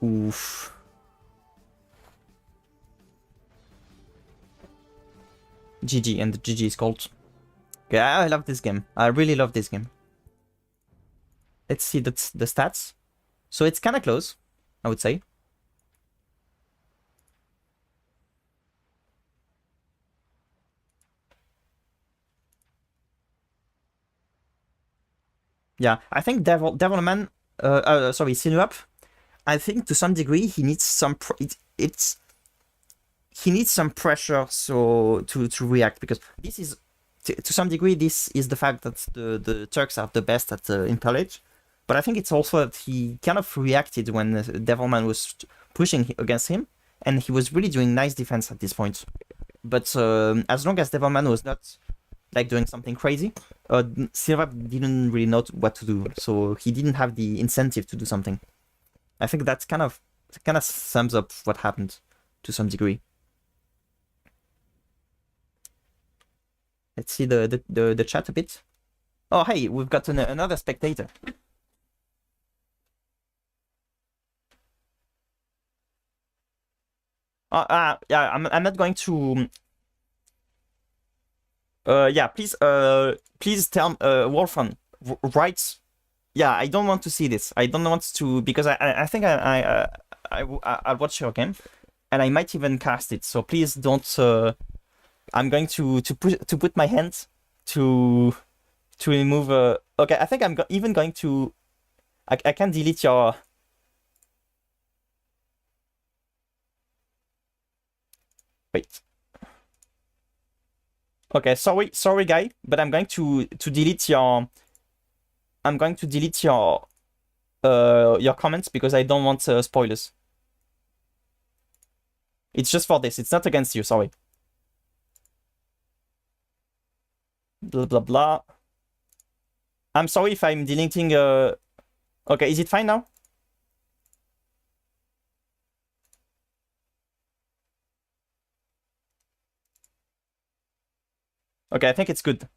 Oof. GG, and the GG is called. Okay, I love this game. I really love this game. Let's see the stats. So it's kind of close, I would say. Yeah, I think Devilman, sorry, Sinup, I think to some degree he needs some he needs some pressure to react, because this is to some degree this is the fact that the Turks are the best at impalage, but I think it's also that he kind of reacted when Devilman was pushing against him, and he was really doing nice defense at this point. But as long as Devilman was not like doing something crazy, Silva didn't really know what to do, so he didn't have the incentive to do something. I think that's kind of sums up what happened to some degree. Let's see the chat a bit. Oh, hey, we've got another spectator. Yeah, I'm not going to. Yeah, please tell Wolfram, write. Yeah, I don't want to see this. I don't want to, because I think I'll watch your game, and I might even cast it. So please don't. I'm going to put my hand to remove. Okay, I think I'm even going to. I can delete your. Wait. Okay, sorry, guy, but I'm going to delete your. I'm going to delete your comments, because I don't want spoilers. It's just for this. It's not against you. Sorry. Blah blah blah. I'm sorry if I'm deleting. Okay, is it fine now? Okay, I think it's good.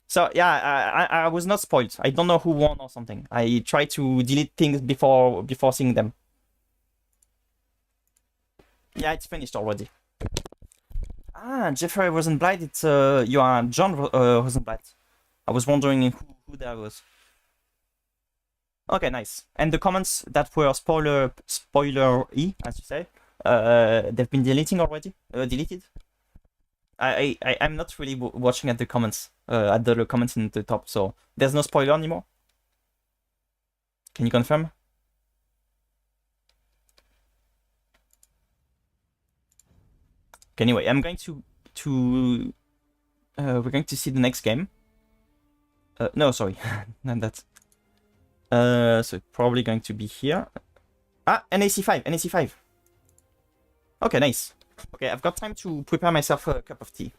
So yeah, I was not spoiled. I don't know who won or something. I try to delete things before seeing them. Yeah, it's finished already. Ah, Jeffrey Rosenblatt. It's you are John Rosenblatt. I was wondering who that was. Okay, nice. And the comments that were spoiler-y, as you say, they've been deleting already. Deleted. I'm not really watching at the comments, at the comments in the top, so there's no spoiler anymore. Can you confirm? Okay, anyway, I'm going to we're going to see the next game. No, sorry, not that. So it's probably going to be here. Ah, NAC5. Okay, nice. Okay, I've got time to prepare myself a cup of tea.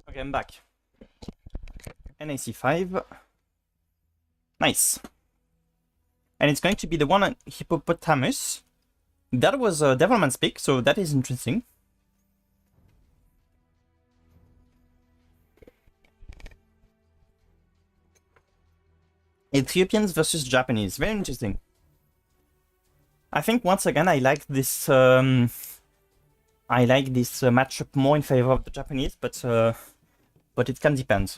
Okay, I'm back. NAC 5. Nice. And it's going to be the one on Hippopotamus. That was a Devilman's pick, so that is interesting. Ethiopians versus Japanese. Very interesting. I think once again I like this matchup more in favor of the Japanese, but it can depend.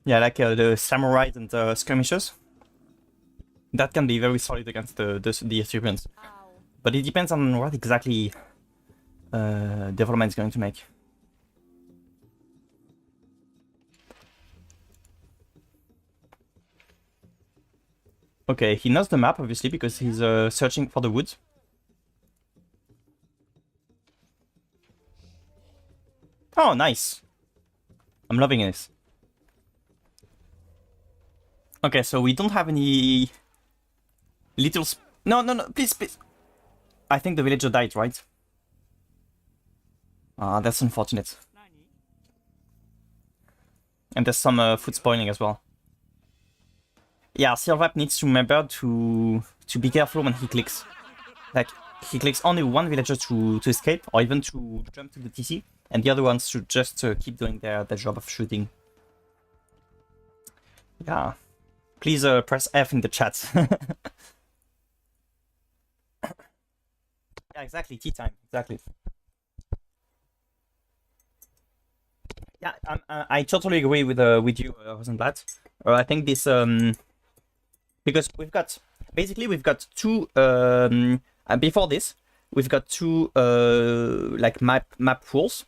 Yeah, like the samurais and the skirmishers. That can be very solid against the Ethiopians. But it depends on what exactly Devilman is going to make. Okay, he knows the map, obviously, because he's searching for the woods. Oh, nice. I'm loving this. Okay, so we don't have any little... No, please, please. I think the villager died, right? Ah, that's unfortunate. And there's some food spoiling as well. Yeah, Silvap needs to remember to be careful when he clicks. Like, he clicks only one villager to escape, or even to jump to the TC, and the other ones should just keep doing their job of shooting. Yeah. Please press F in the chat. Yeah, exactly, tea time, exactly. Yeah, I totally agree with you, Rosenblatt. I think this because we've got two before this we've got two like map rules,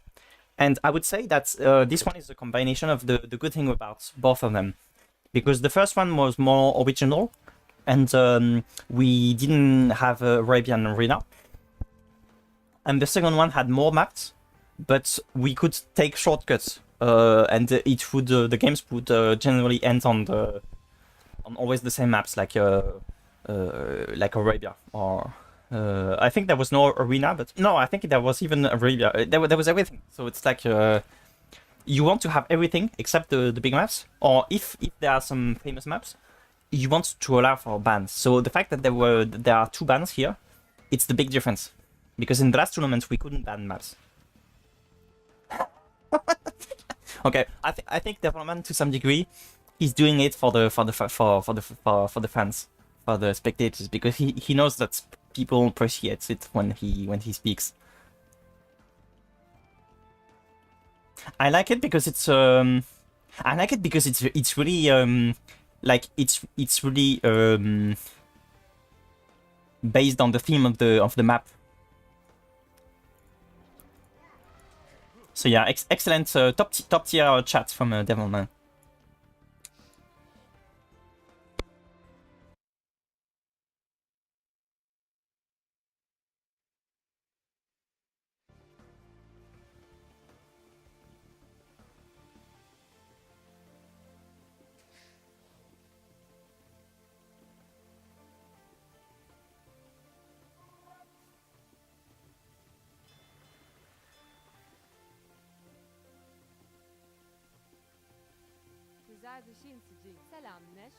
and I would say that this one is a combination of the good thing about both of them, because the first one was more original, and we didn't have Arabian Arena, and the second one had more maps, but we could take shortcuts, and it would the games would generally end on always the same maps, like Arabia, or I think there was no arena, but no, I think there was even Arabia. There was everything. So it's like you want to have everything except the big maps, or if there are some famous maps, you want to allow for bans. So the fact that there are two bans here, it's the big difference, because in the last tournaments we couldn't ban maps. Okay, I think Devilman to some degree, he's doing it for the fans, for the spectators, because he knows that people appreciate it when he speaks. I like it because it's really like it's really based on the theme of the map. So yeah, excellent top tier chat from Devilman. Selam Neş,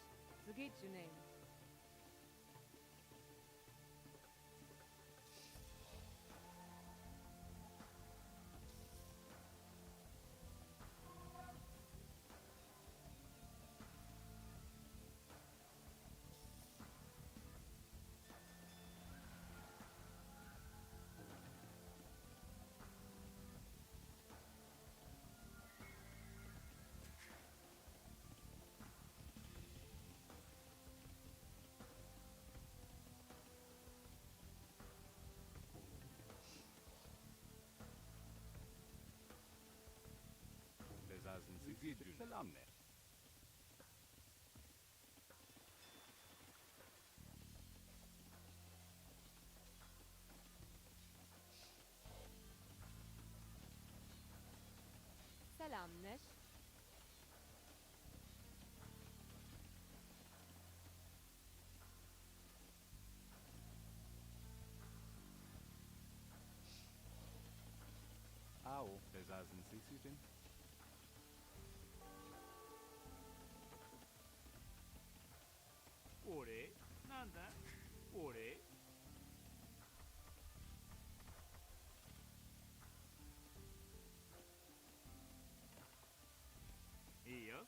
zgit your name. Selam ne? Selam Neş. lassen Sie sie denn? Ore? Nanda? Ore? Io?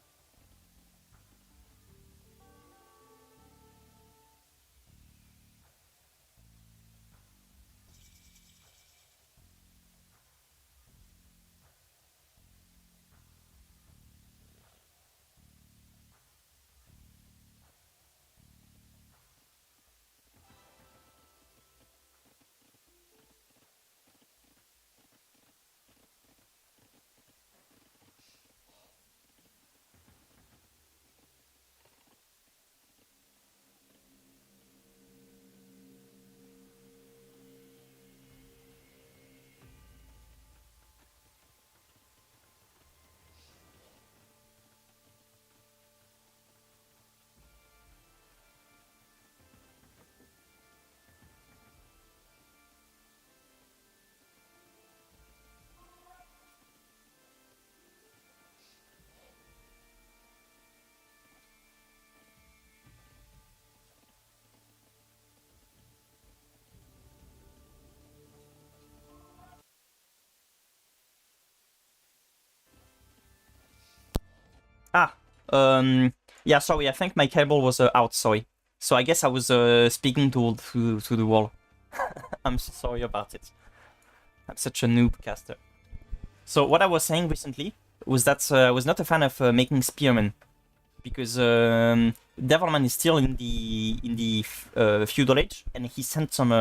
Ah, yeah, sorry, I think my cable was out, sorry. So I guess I was speaking to the wall. I'm so sorry about it. I'm such a noob caster. So what I was saying recently was that I was not a fan of making spearmen, because Devilman is still in the feudal age, and he sent some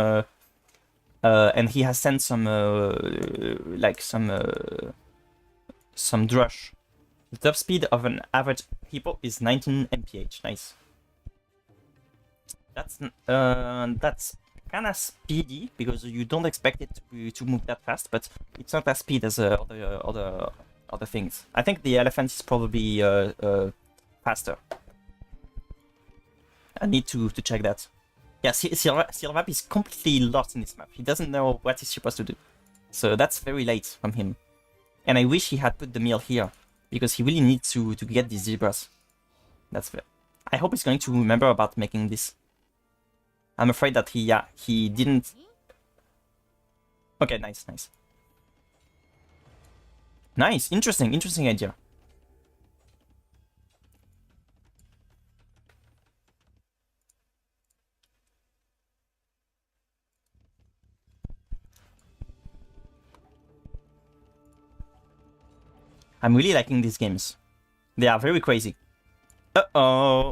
and he has sent some like some drush. The top speed of an average hippo is 19 mph. Nice. That's kind of speedy, because you don't expect it to move that fast, but it's not as speed as other things. I think the elephant is probably faster. I need to check that. Yeah, Silvap is completely lost in this map. He doesn't know what he's supposed to do. So that's very late from him. And I wish he had put the mill here, because he really needs to get these zebras. That's fair. I hope he's going to remember about making this. I'm afraid that he didn't. Okay, nice. Nice, interesting idea. I'm really liking these games. They are very crazy. Uh-oh.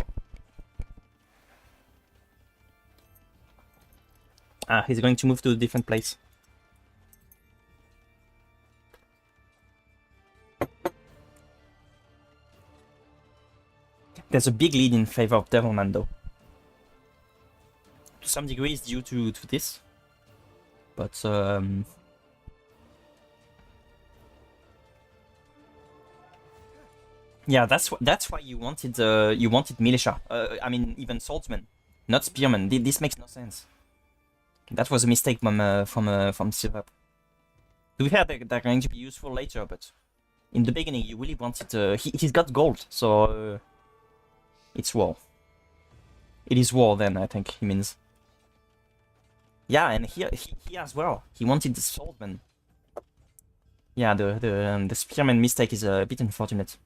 Ah, he's going to move to a different place. There's a big lead in favor of Devilman, though. To some degree, it's due to this. But, yeah, that's why you wanted militia. I mean, even swordsmen, not spearmen. This makes no sense. That was a mistake from Silver. To be fair, they're going to be useful later, but in the beginning, you really wanted. He's got gold, so it's war. It is war, then I think he means. Yeah, and here he as well. He wanted the swordman. Yeah, the spearman mistake is a bit unfortunate.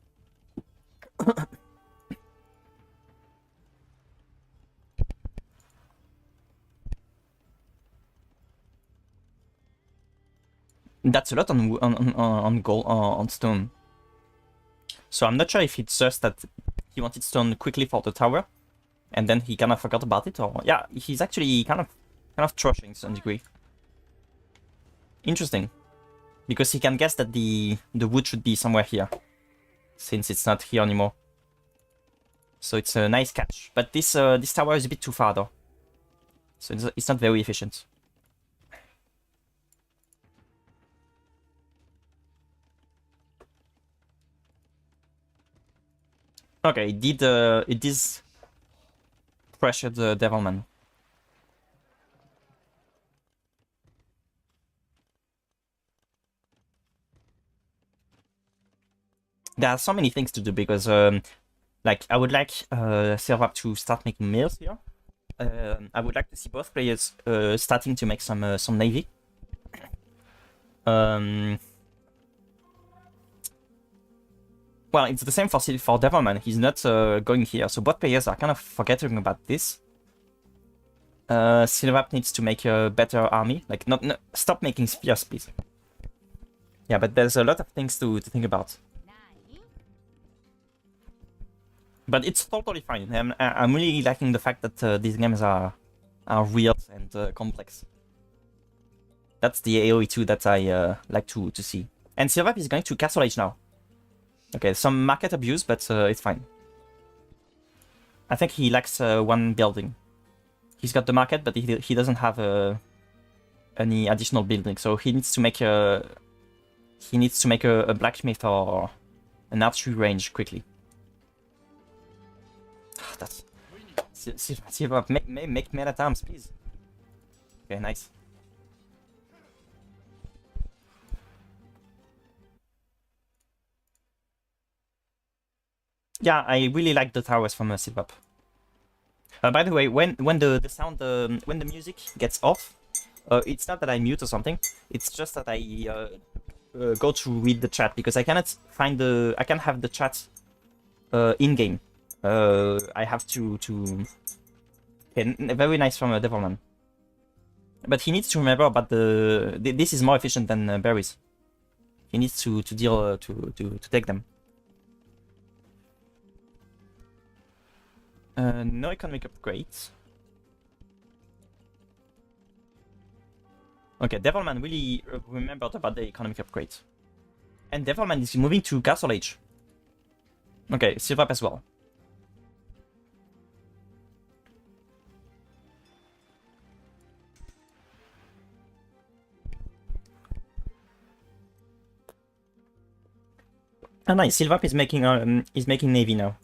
That's a lot on gold on stone. So I'm not sure if it's just that he wanted stone quickly for the tower, and then he kind of forgot about it, or yeah, he's actually kind of trashing to some degree. Interesting, because he can guess that the wood should be somewhere here, since it's not here anymore. So it's a nice catch, but this tower is a bit too far though, so it's not very efficient. Okay, it is pressure the Devilman. there are so many things to do because like I would like Silvap to start making mills here. I would like to see both players starting to make some navy. Well, it's the same for Devilman. He's not going here, so both players are kind of forgetting about this. Silvap needs to make a better army. Like, not stop making spheres, please. Yeah, but there's a lot of things to think about. But it's totally fine. I'm really liking the fact that these games are real and complex. That's the AoE2 that I like to see. And Silvap is going to Castle Age now. Okay, some market abuse, but it's fine. I think he lacks one building. He's got the market, but he doesn't have any additional building, so he needs to make a blacksmith or an archery range quickly. That's Silvap, make men at arms, please. Okay, nice. Yeah, I really like the towers from Silvap. By the way, when the sound when the music gets off, it's not that I mute or something. It's just that I go to read the chat because I cannot find I can't have the chat in game. I have to. Okay, very nice from Devilman. But he needs to remember about this is more efficient than berries. He needs to deal to take them. No economic upgrades. Okay, Devilman really remembered about the economic upgrades. And Devilman is moving to Castle Age. Okay, Silvap as well. Ah, nice. Silvap is making navy now.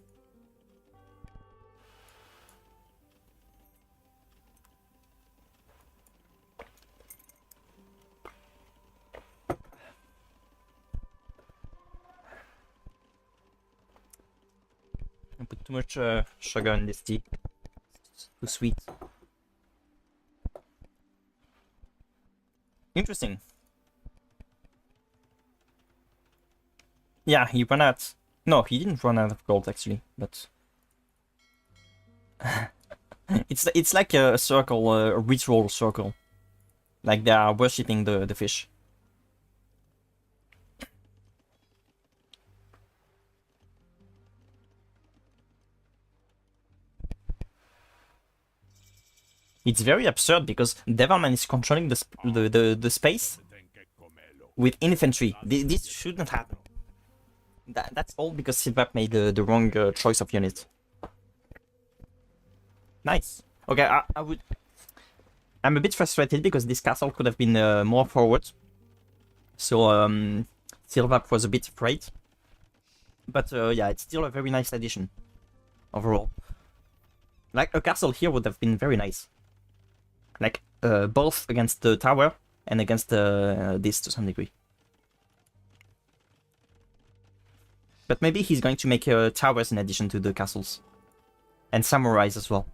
I put too much sugar in this tea. It's too sweet. Interesting. Yeah, he ran out. No, he didn't run out of gold actually, but it's like a circle, a ritual circle. Like they are worshipping the fish. It's very absurd because Devilman is controlling the space with infantry. This shouldn't happen. That's all because Silvap made the wrong choice of unit. Nice. Okay, I'm a bit frustrated because this castle could have been more forward. So Silvap was a bit afraid. But yeah, it's still a very nice addition overall. Like a castle here would have been very nice. Like both against the tower and against this to some degree. But maybe he's going to make towers in addition to the castles. And samurais as well.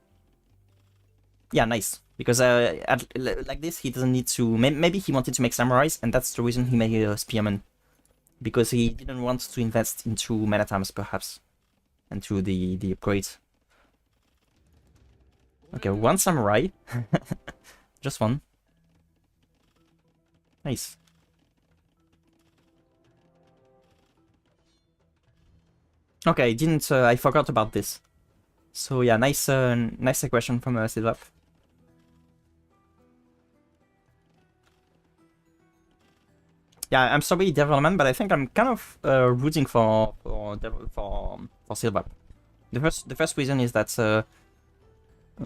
Yeah, nice. Because like this, he doesn't need to... Maybe he wanted to make samurais, and that's the reason he made a spearman. Because he didn't want to invest into men-at-arms, perhaps. And to the upgrade. Okay, one samurai. Just one. Nice. Okay, I forgot about this. So yeah, nice aggression from Silvap. Yeah, I'm sorry, Devilman, but I think I'm kind of rooting for Silvap. The first reason is that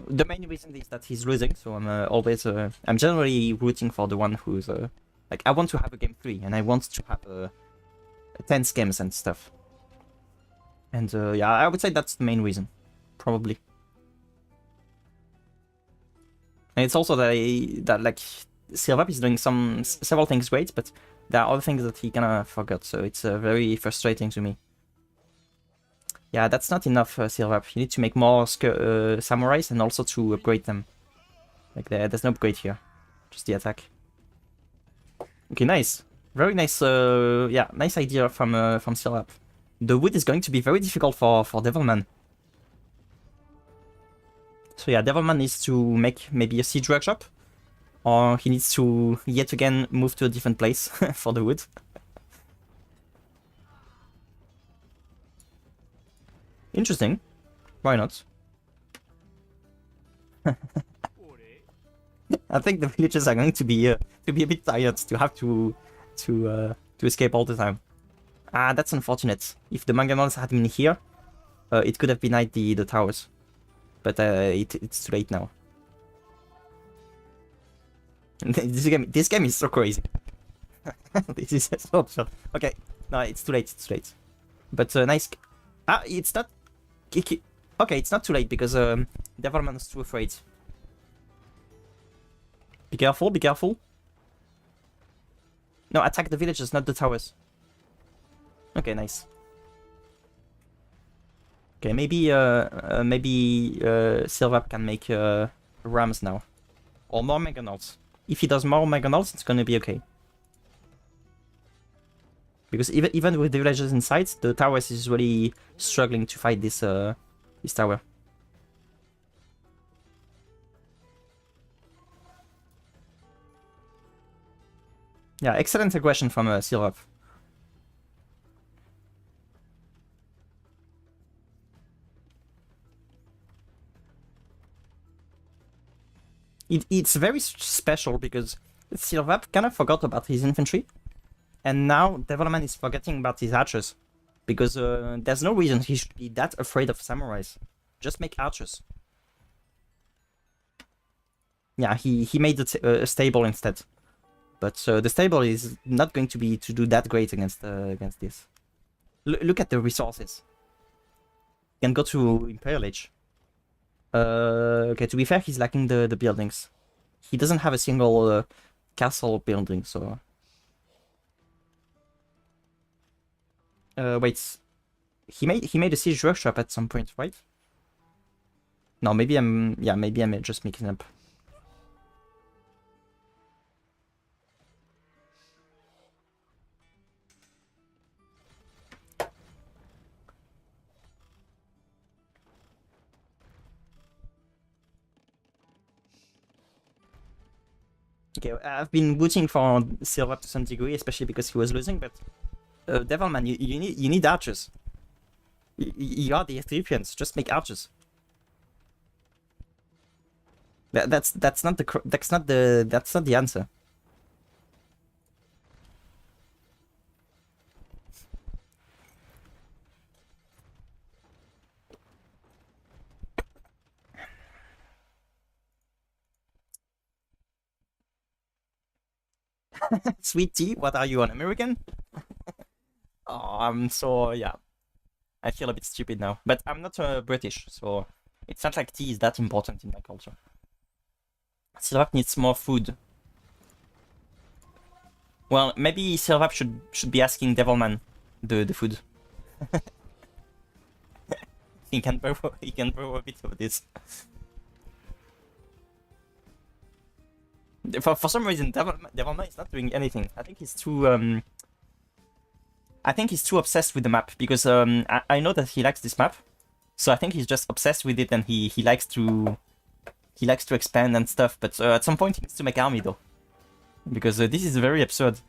the main reason is that he's losing, so I'm generally rooting for the one who's like I want to have a game 3 and I want to have tense games and stuff. And yeah, I would say that's the main reason, probably. And it's also that like Silvap is doing several things great, but there are other things that he kinda forgot, so it's very frustrating to me. Yeah, that's not enough, Silvap. You need to make more samurais and also to upgrade them. Like, there's no upgrade here. Just the attack. Okay, nice. Very nice, yeah, nice idea from Silvap. The wood is going to be very difficult for Devilman. So yeah, Devilman needs to make maybe a siege workshop. Or he needs to, yet again, move to a different place for the wood. Interesting. Why not? I think the villagers are going to be a bit tired to have to escape all the time. Ah, that's unfortunate. If the mangonels had been here, it could have denied the towers. But it's too late now. This game is so crazy. This is so absurd. Okay, no, it's too late. It's too late. But nice. Ah, it's not. Okay, it's not too late because Devilman is too afraid. Be careful. Be careful. No, attack the villagers, not the towers. Okay, nice. Okay, maybe Silvap can make rams now, or more meganauts. If he does more meganauts, it's gonna be okay. Because even with the villagers inside, the towers is really struggling to fight this tower. Yeah, excellent aggression from Silvap. It's very special because Silvap kind of forgot about his infantry, and now Devilman is forgetting about his archers, because there's no reason he should be that afraid of samurais. Just make archers. Yeah, he made a stable instead, but the stable is not going to do that great against this. Look at the resources. You can go to Imperial Age. Okay, to be fair, he's lacking the buildings. He doesn't have a single castle building, so... wait. He made a siege workshop at some point, right? No, maybe I'm just making up. Okay, I've been rooting for Silvap to some degree, especially because he was losing, but Devilman, you need archers. You are the Ethiopians. Just make archers. That's not the answer. Sweet tea, what are you, an American? Oh, yeah. I feel a bit stupid now. But I'm not British, so it's not like tea is that important in my culture. Silvap needs more food. Well, maybe Silvap should be asking Devilman the food. he can borrow a bit of this. For some reason, Devilman is not doing anything. I think he's too obsessed with the map, because I know that he likes this map, so I think he's just obsessed with it, and he likes to expand and stuff. But at some point he needs to make army though, because this is very absurd.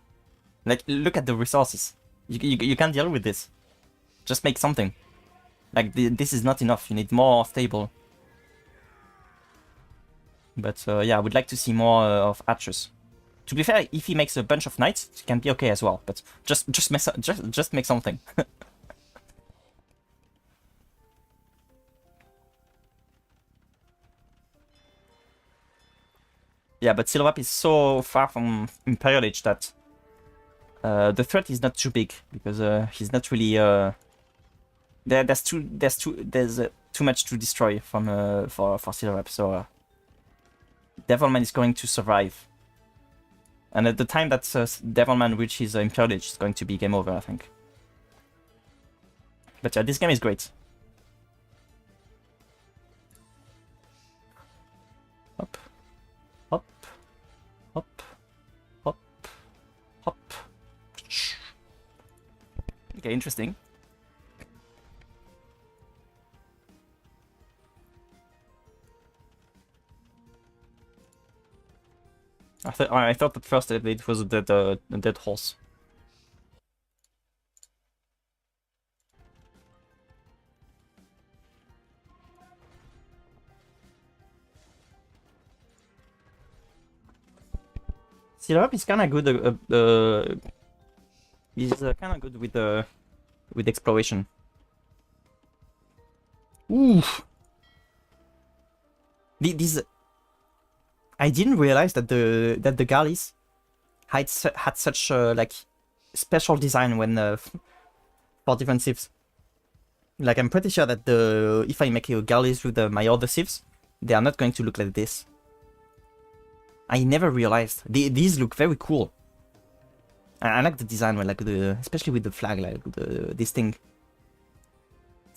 Like, look at the resources. You can't deal with this. Just make something. Like, this is not enough. You need more stable. But yeah, I would like to see more of archers. To be fair, if he makes a bunch of knights, it can be okay as well. But just make something. Yeah, but Silvap is so far from Imperial Age that the threat is not too big, because he's not really. There's too much to destroy from for Silvap, so Devilman is going to survive. And at the time that Devilman reaches Imperial Age, it's going to be game over, I think. But yeah, this game is great. hop, hop, hop, hop. Okay, interesting. I thought at first that it was a dead horse. Syrup is kind of good. He's kind of good with exploration. Oof. These. I didn't realize that the galleys had such like special design when for different civs. Like I'm pretty sure that if I make galleys with my other civs, they are not going to look like this. I never realized. These look very cool. I like the design, like especially with the flag, like this thing.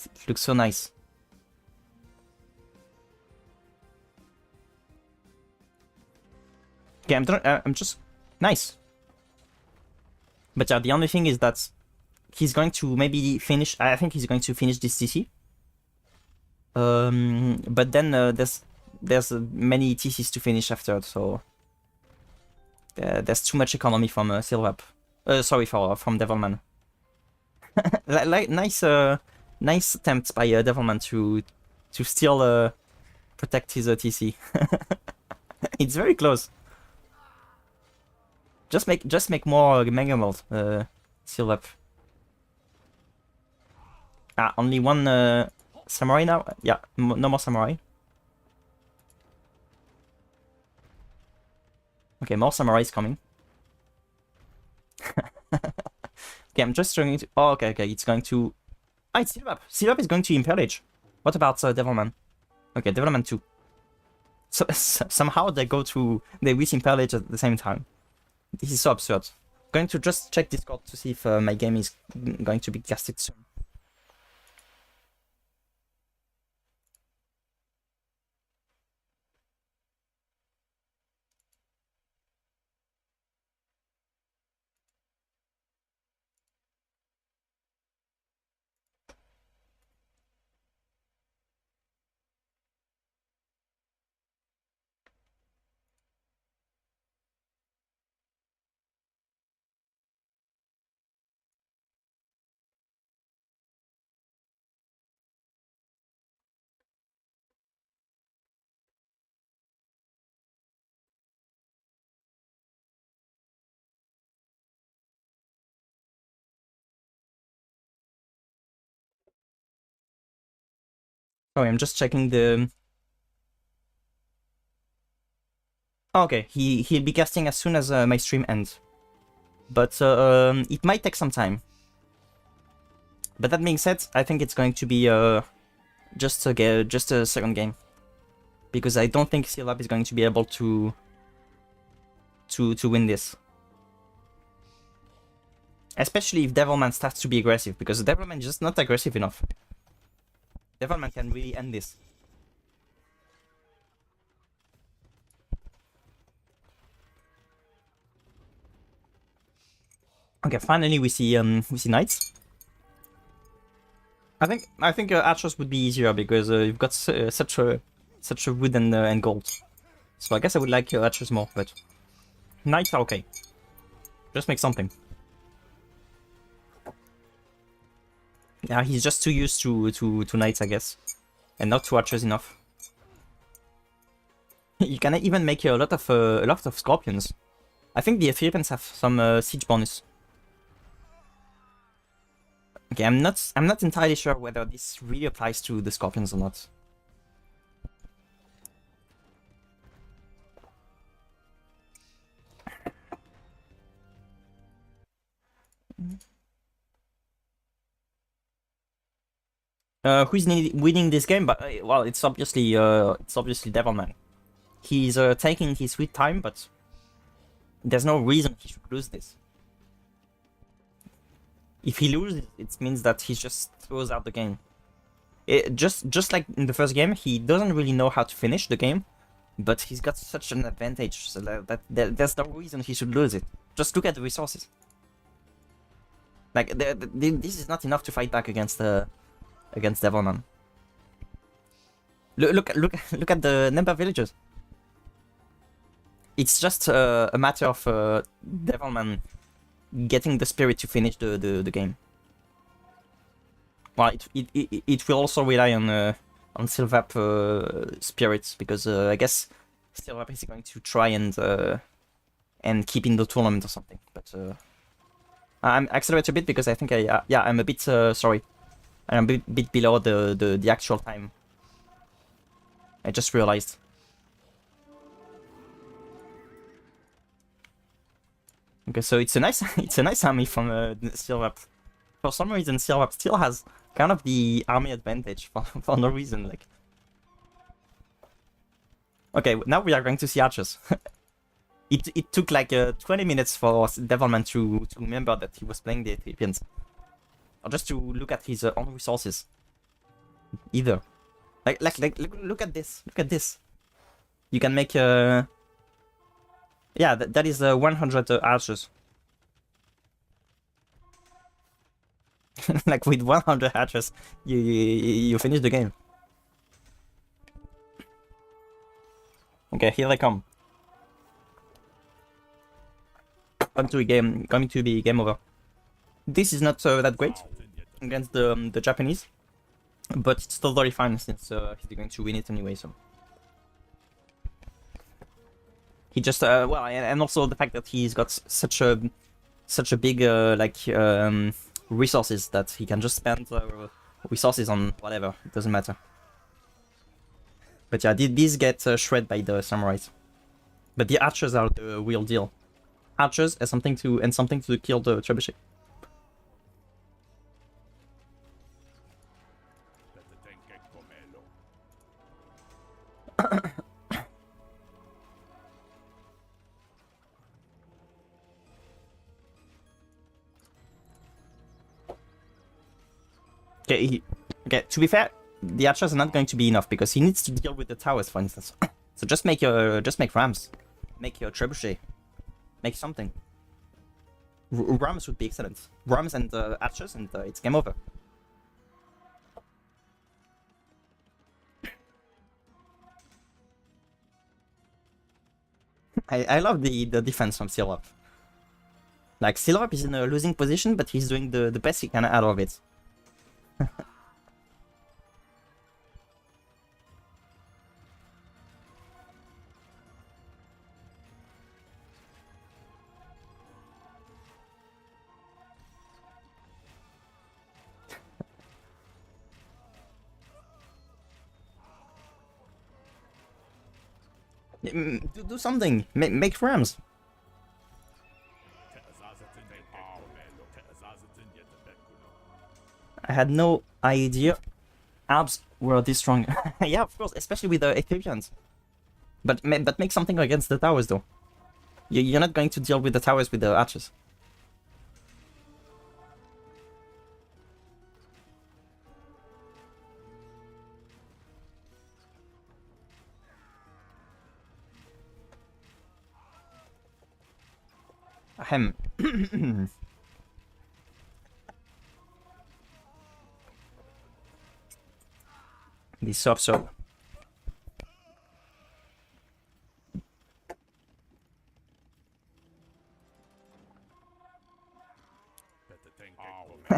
It looks so nice. Okay, I'm just nice. But yeah, the only thing is that he's going to maybe finish. I think he's going to finish this TC. But then there's many TCs to finish after, so there's too much economy from Silvap. Sorry, from Devilman. Like nice attempts by Devilman to still protect his TC. It's very close. Just make more Mega Mold, Silvap. Ah, only one samurai now. Yeah, no more samurai. Okay, more samurais coming. Okay, I'm just trying to. Oh, okay, it's going to. Ah, it's Silvap. Silvap is going to Impale Age. What about Devilman? Okay, Devilman 2. So somehow they reach Impale Age at the same time. This is so absurd. Going to just check Discord to see if my game is going to be casted soon. Sorry, I'm just checking the. Oh, okay, he'll be casting as soon as my stream ends, but it might take some time. But that being said, I think it's going to be just a second game, because I don't think Silvap is going to be able to win this. Especially if Devilman starts to be aggressive, because Devilman is just not aggressive enough. Devilman can really end this. Okay, finally we see knights. I think archers would be easier because you've got such a wood and gold. So I guess I would like archers more, but knights are okay. Just make something. Yeah, he's just too used to knights, I guess, and not to archers enough. You can even make a lot of scorpions. I think the Ethiopians have some siege bonus. Okay, I'm not entirely sure whether this really applies to the scorpions or not. Who's winning this game? But well, it's obviously Devilman. He's taking his sweet time, but there's no reason he should lose this. If he loses, it means that he just throws out the game. Just like in the first game, he doesn't really know how to finish the game, but he's got such an advantage so there's no reason he should lose it. Just look at the resources. Like this is not enough to fight back against Devilman. Look at the number of villagers. It's just a matter of Devilman getting the spirit to finish the game. Well, it will also rely on Silvap spirits because I guess Silvap is going to try and keep in the tournament or something. But I'm accelerating a bit because I think I'm a bit sorry. I'm a bit below the actual time. I just realized. Okay, so it's a nice army from Silvap. For some reason, Silvap still has kind of the army advantage for no reason. Like, okay, now we are going to see archers. It took like 20 minutes for Devilman to remember that he was playing the Ethiopians, or just to look at his own resources. Either, like look at this. Look at this. You can make yeah, that is 100 archers. Like with 100 archers, you finish the game. Okay, here they come. Going to be game over. This is not that great against the Japanese, but it's totally fine since he's going to win it anyway. So he just well, and also the fact that he's got such a big resources that he can just spend resources on whatever. It doesn't matter. But yeah, these get shredded by the samurais. But the archers are the real deal. Archers and something to kill the trebuchet. Okay, to be fair, the archers are not going to be enough because he needs to deal with the towers, for instance. So just make rams, make your trebuchet, make something. Rams would be excellent. Rams and archers, and it's game over. I love the defense from Silvap. Like, Silvap is in a losing position, but he's doing the best he can out of it. Do something. Make rams. I had no idea Arabs were this strong. Yeah, of course, especially with the Ethiopians. But make something against the towers, though. You're not going to deal with the towers with the archers. Ahem. The sub.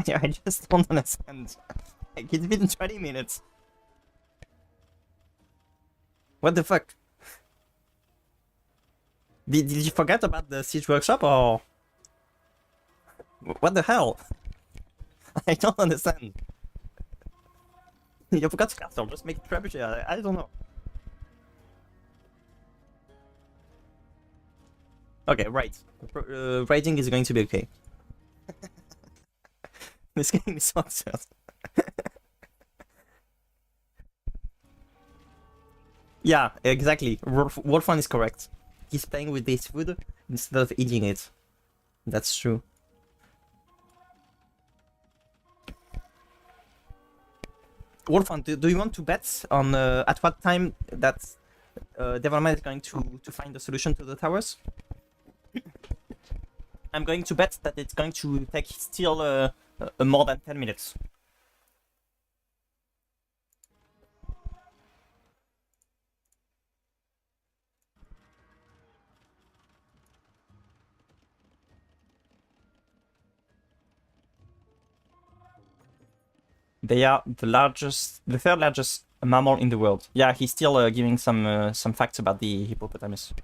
Yeah, I just don't understand. Like, it's been 20 minutes. What the fuck? Did you forget about the siege workshop or what the hell? I don't understand. You forgot castle, just make trebuchet. I don't know. Okay, right. Raiding is going to be okay. This game is so absurd. Yeah, exactly. Wolfman is correct. He's playing with this food instead of eating it. That's true. Wolfman, do you want to bet on at what time that Devilman is going to find the solution to the towers. I'm going to bet that it's going to take still more than 10 minutes. They are the third largest mammal in the world. Yeah, he's still giving some facts about the hippopotamus.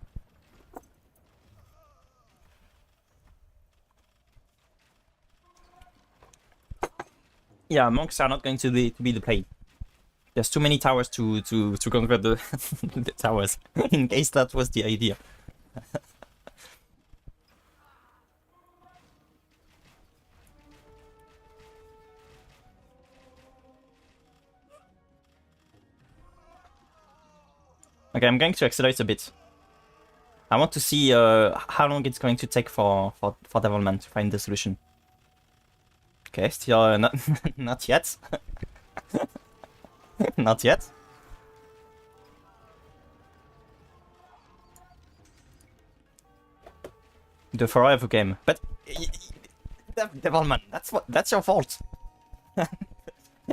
Yeah, monks are not going to be the play. There's too many towers to conquer the the towers. In case that was the idea. Okay, I'm going to accelerate a bit. I want to see how long it's going to take for Devilman to find the solution. Okay, still not not yet. Not yet. The forever game, but Devilman, that's your fault.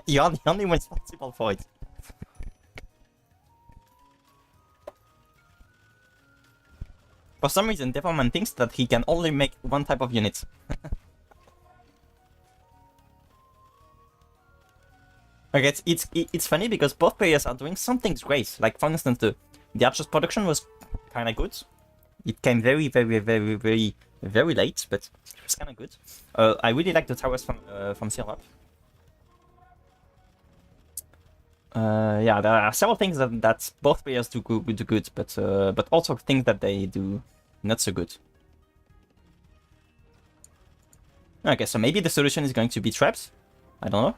You're the only one responsible for it. For some reason, Devilman thinks that he can only make one type of unit. Okay, it's funny because both players are doing something great. Like for instance, the Archer's production was kind of good. It came very late, but it was kind of good. I really like the towers from Syrup. Yeah, there are several things that both players do good, but also things that they do not so good. Okay, so maybe the solution is going to be traps. I don't know.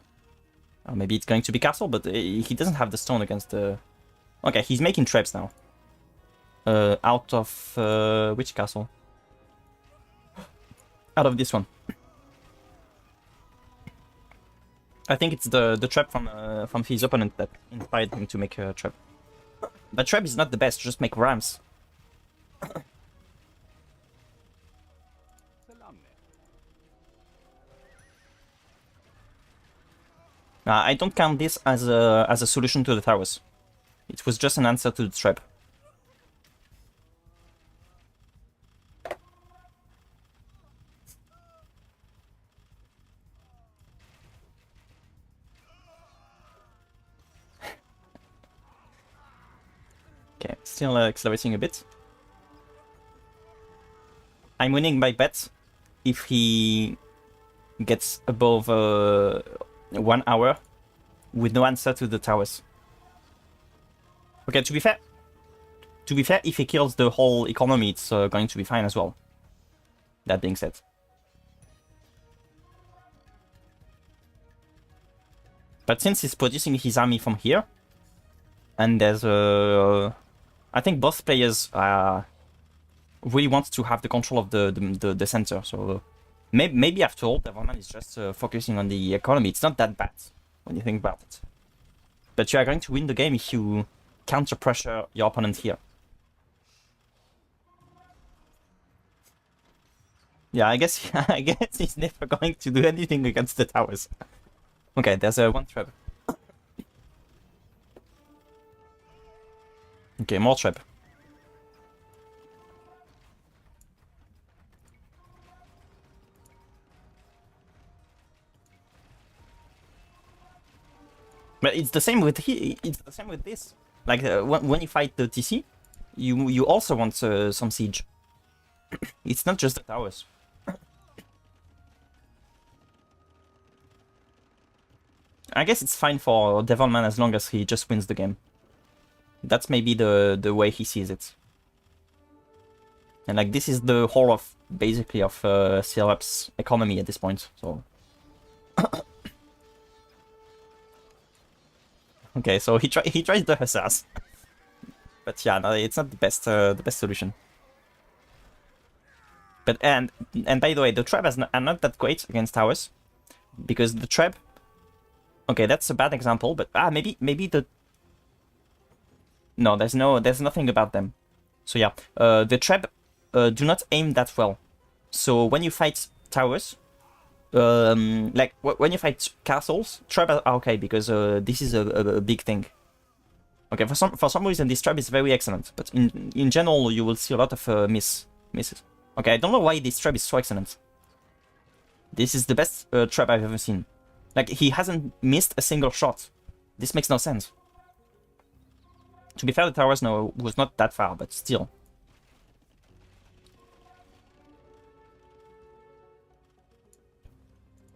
Or maybe it's going to be castle, but he doesn't have the stone against the... Okay, he's making traps now. Out of... which castle? Out of this one. I think it's the trap from his opponent that inspired him to make a trap. But trap is not the best, just make rams. I don't count this as a solution to the towers. It was just an answer to the trap. Okay, still accelerating a bit. I'm winning by bet if he gets above 1 hour with no answer to the towers. Okay, to be fair, if he kills the whole economy, it's going to be fine as well. That being said. But since he's producing his army from here, and there's I think both players really want to have the control of the center, so maybe after all, Devilman is just focusing on the economy. It's not that bad when you think about it. But you are going to win the game if you counter pressure your opponent here. Yeah, I guess he's never going to do anything against the towers. Okay, there's one trap. Okay, more trap. But it's the same with this. Like when you fight the TC, you also want some siege. It's not just the towers. I guess it's fine for Devilman as long as he just wins the game. That's maybe the way he sees it. And like this is the whole of basically of Syrup's economy at this point. So okay, so he tries the hussars, but yeah, no, it's not the best solution. But and by the way, the trap are not that great against towers, because the trap. Okay, that's a bad example, but maybe the. No, there's nothing about them. So yeah, the trap do not aim that well. So when you fight towers, like when you fight castles, trap are okay because this is a big thing. Okay, for some reason this trap is very excellent, but in general you will see a lot of misses. Okay, I don't know why this trap is so excellent. This is the best trap I've ever seen. Like, he hasn't missed a single shot. This makes no sense. To be fair, the towers was not that far, but still.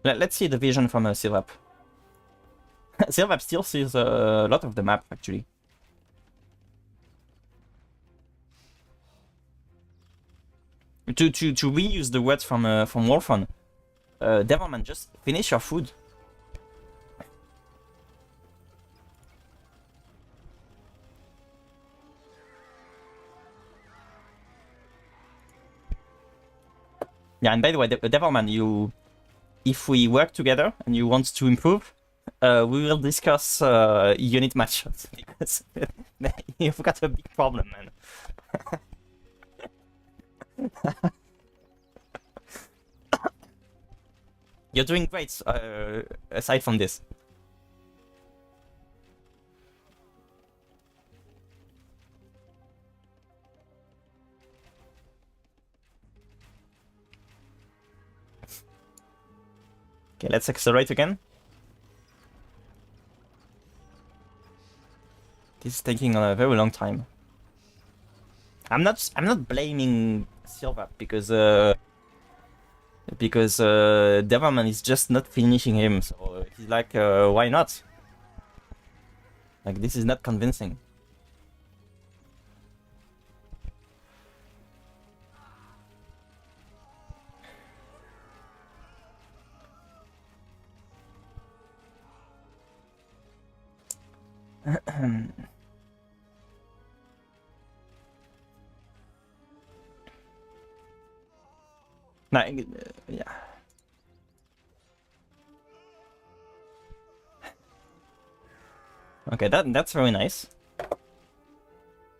Let's see the vision from Silvap. Silvap still sees a lot of the map, actually. To reuse the words from Wolfon, Devilman, just finish your food. Yeah, and by the way, Devilman, if we work together and you want to improve, we will discuss unit matchups because you've got a big problem, man. You're doing great, aside from this. Okay, let's accelerate again. This is taking a very long time. I'm not blaming Silva because Devilman is just not finishing him, so he's like, why not? Like, this is not convincing. Nah, yeah. Okay, that's very nice.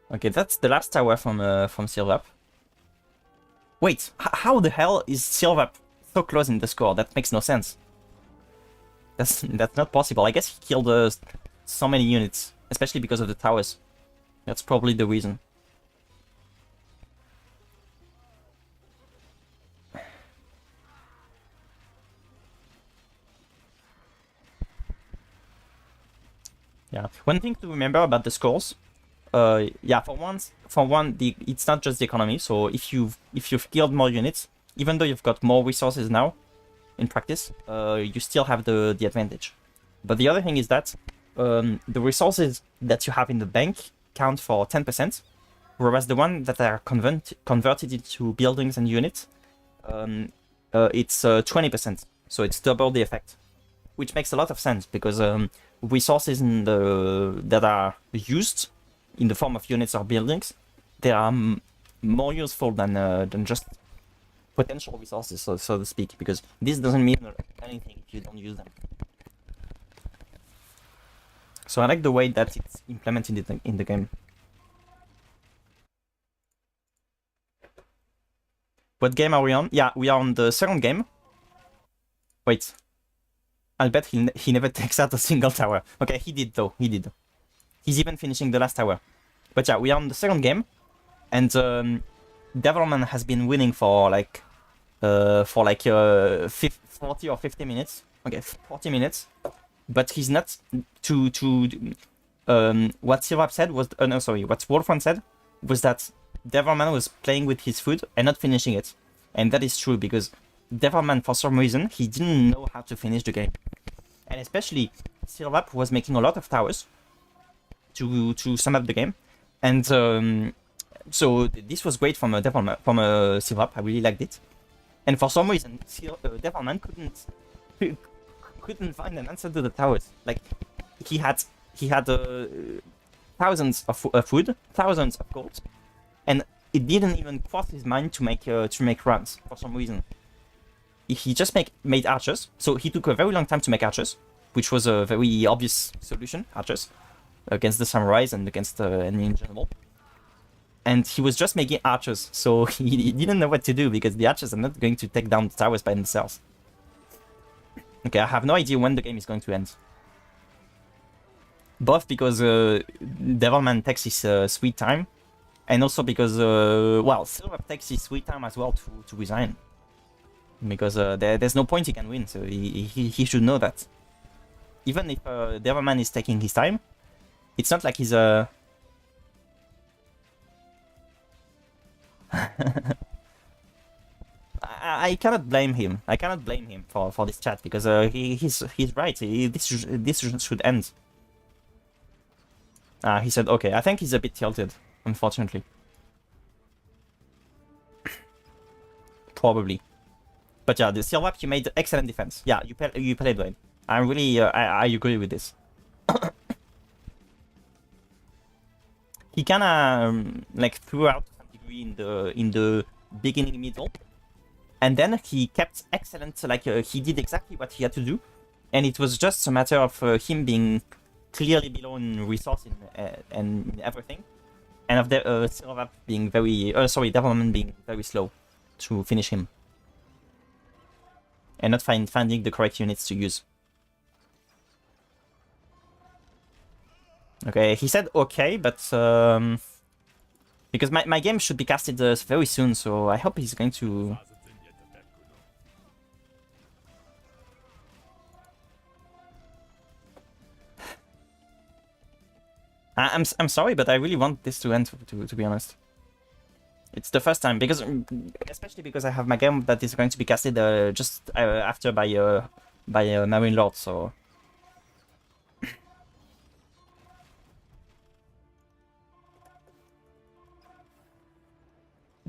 Okay, that's the last tower from Silvap. Wait, how the hell is Silvap so close in the score? That makes no sense. That's not possible. I guess he killed so many units, especially because of the towers. That's probably the reason. Yeah, one thing to remember about the scores, yeah, for one, it's not just the economy. So if you've killed more units, even though you've got more resources now, in practice, you still have the advantage. But the other thing is that the resources that you have in the bank count for 10%, whereas the one that are converted into buildings and units, it's 20%. So it's double the effect, which makes a lot of sense because resources that are used in the form of units or buildings, they are more useful than just potential resources, so to speak, because this doesn't mean anything if you don't use them. So I like the way that it's implemented in the game. What game are we on? Yeah, we are on the second game. Wait. I'll bet he never takes out a single tower. Okay, he did though. He did. He's even finishing the last tower. But yeah, we are on the second game, and Devilman has been winning for like 40 or 50 minutes. Okay, 40 minutes. But he's not what Sirap said was no, sorry, what Wolfman said was that Devilman was playing with his food and not finishing it. And that is true because Devilman, for some reason, he didn't know how to finish the game. And especially, Silvap was making a lot of towers to sum up the game. And so this was great from Silvap. I really liked it. And for some reason, Devilman couldn't find an answer to the towers. Like, he had thousands of food, thousands of gold, and it didn't even cross his mind to make runs for some reason. He just made archers, so he took a very long time to make archers, which was a very obvious solution, archers. against the samurais and against enemy in general. And he was just making archers, so he didn't know what to do because the archers are not going to take down the towers by themselves. Okay, I have no idea when the game is going to end. Both because Devilman takes his sweet time, and also because, well, Silver takes his sweet time as well to resign. Because there's no point he can win, so he should know that. Even if Devilman is taking his time, it's not like he's a... I cannot blame him. I cannot blame him for this chat because he's right. This should end. He said okay. I think he's a bit tilted, unfortunately. Probably. But yeah, the Silvap, you made excellent defense. Yeah, you played well. I'm really I agree with this. He kinda like threw out to some degree in the beginning middle. And then he kept excellent, like he did exactly what he had to do, and it was just a matter of him being clearly below in resource and in everything, and of the Silvap being very, Devilman being very slow to finish him, and not finding the correct units to use. Okay, he said okay, but because my game should be casted very soon, so I hope he's going to. I'm sorry, but I really want this to end, to be honest. It's the first time, because especially because I have my game that is going to be casted just after by Marine Lord, so...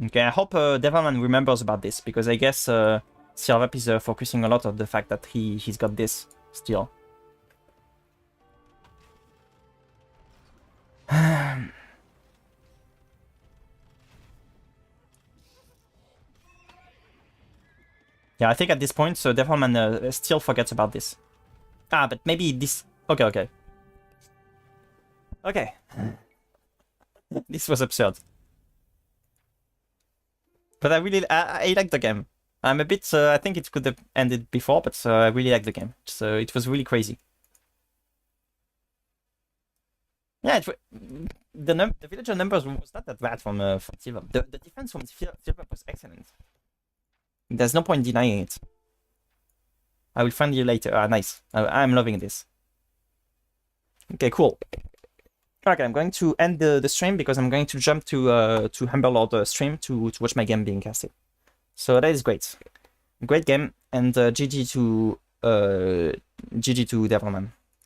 Okay, I hope Devilman remembers about this, because I guess Silvap is focusing a lot on the fact that he's got this still. Yeah, I think at this point, so Devilman still forgets about this. Ah, but maybe this... Okay. Okay. This was absurd. But I really... I like the game. I'm a bit... I think it could have ended before, but I really like the game. So it was really crazy. Yeah, the villager numbers was not that bad from Silver. The defense from Silver was excellent. There's no point denying it. I will find you later. Ah, nice. I'm loving this. Okay, cool. Okay, I'm going to end the stream because I'm going to jump to Humberlord stream to watch my game being casted. So that is great. Great game, and GG to Devilman.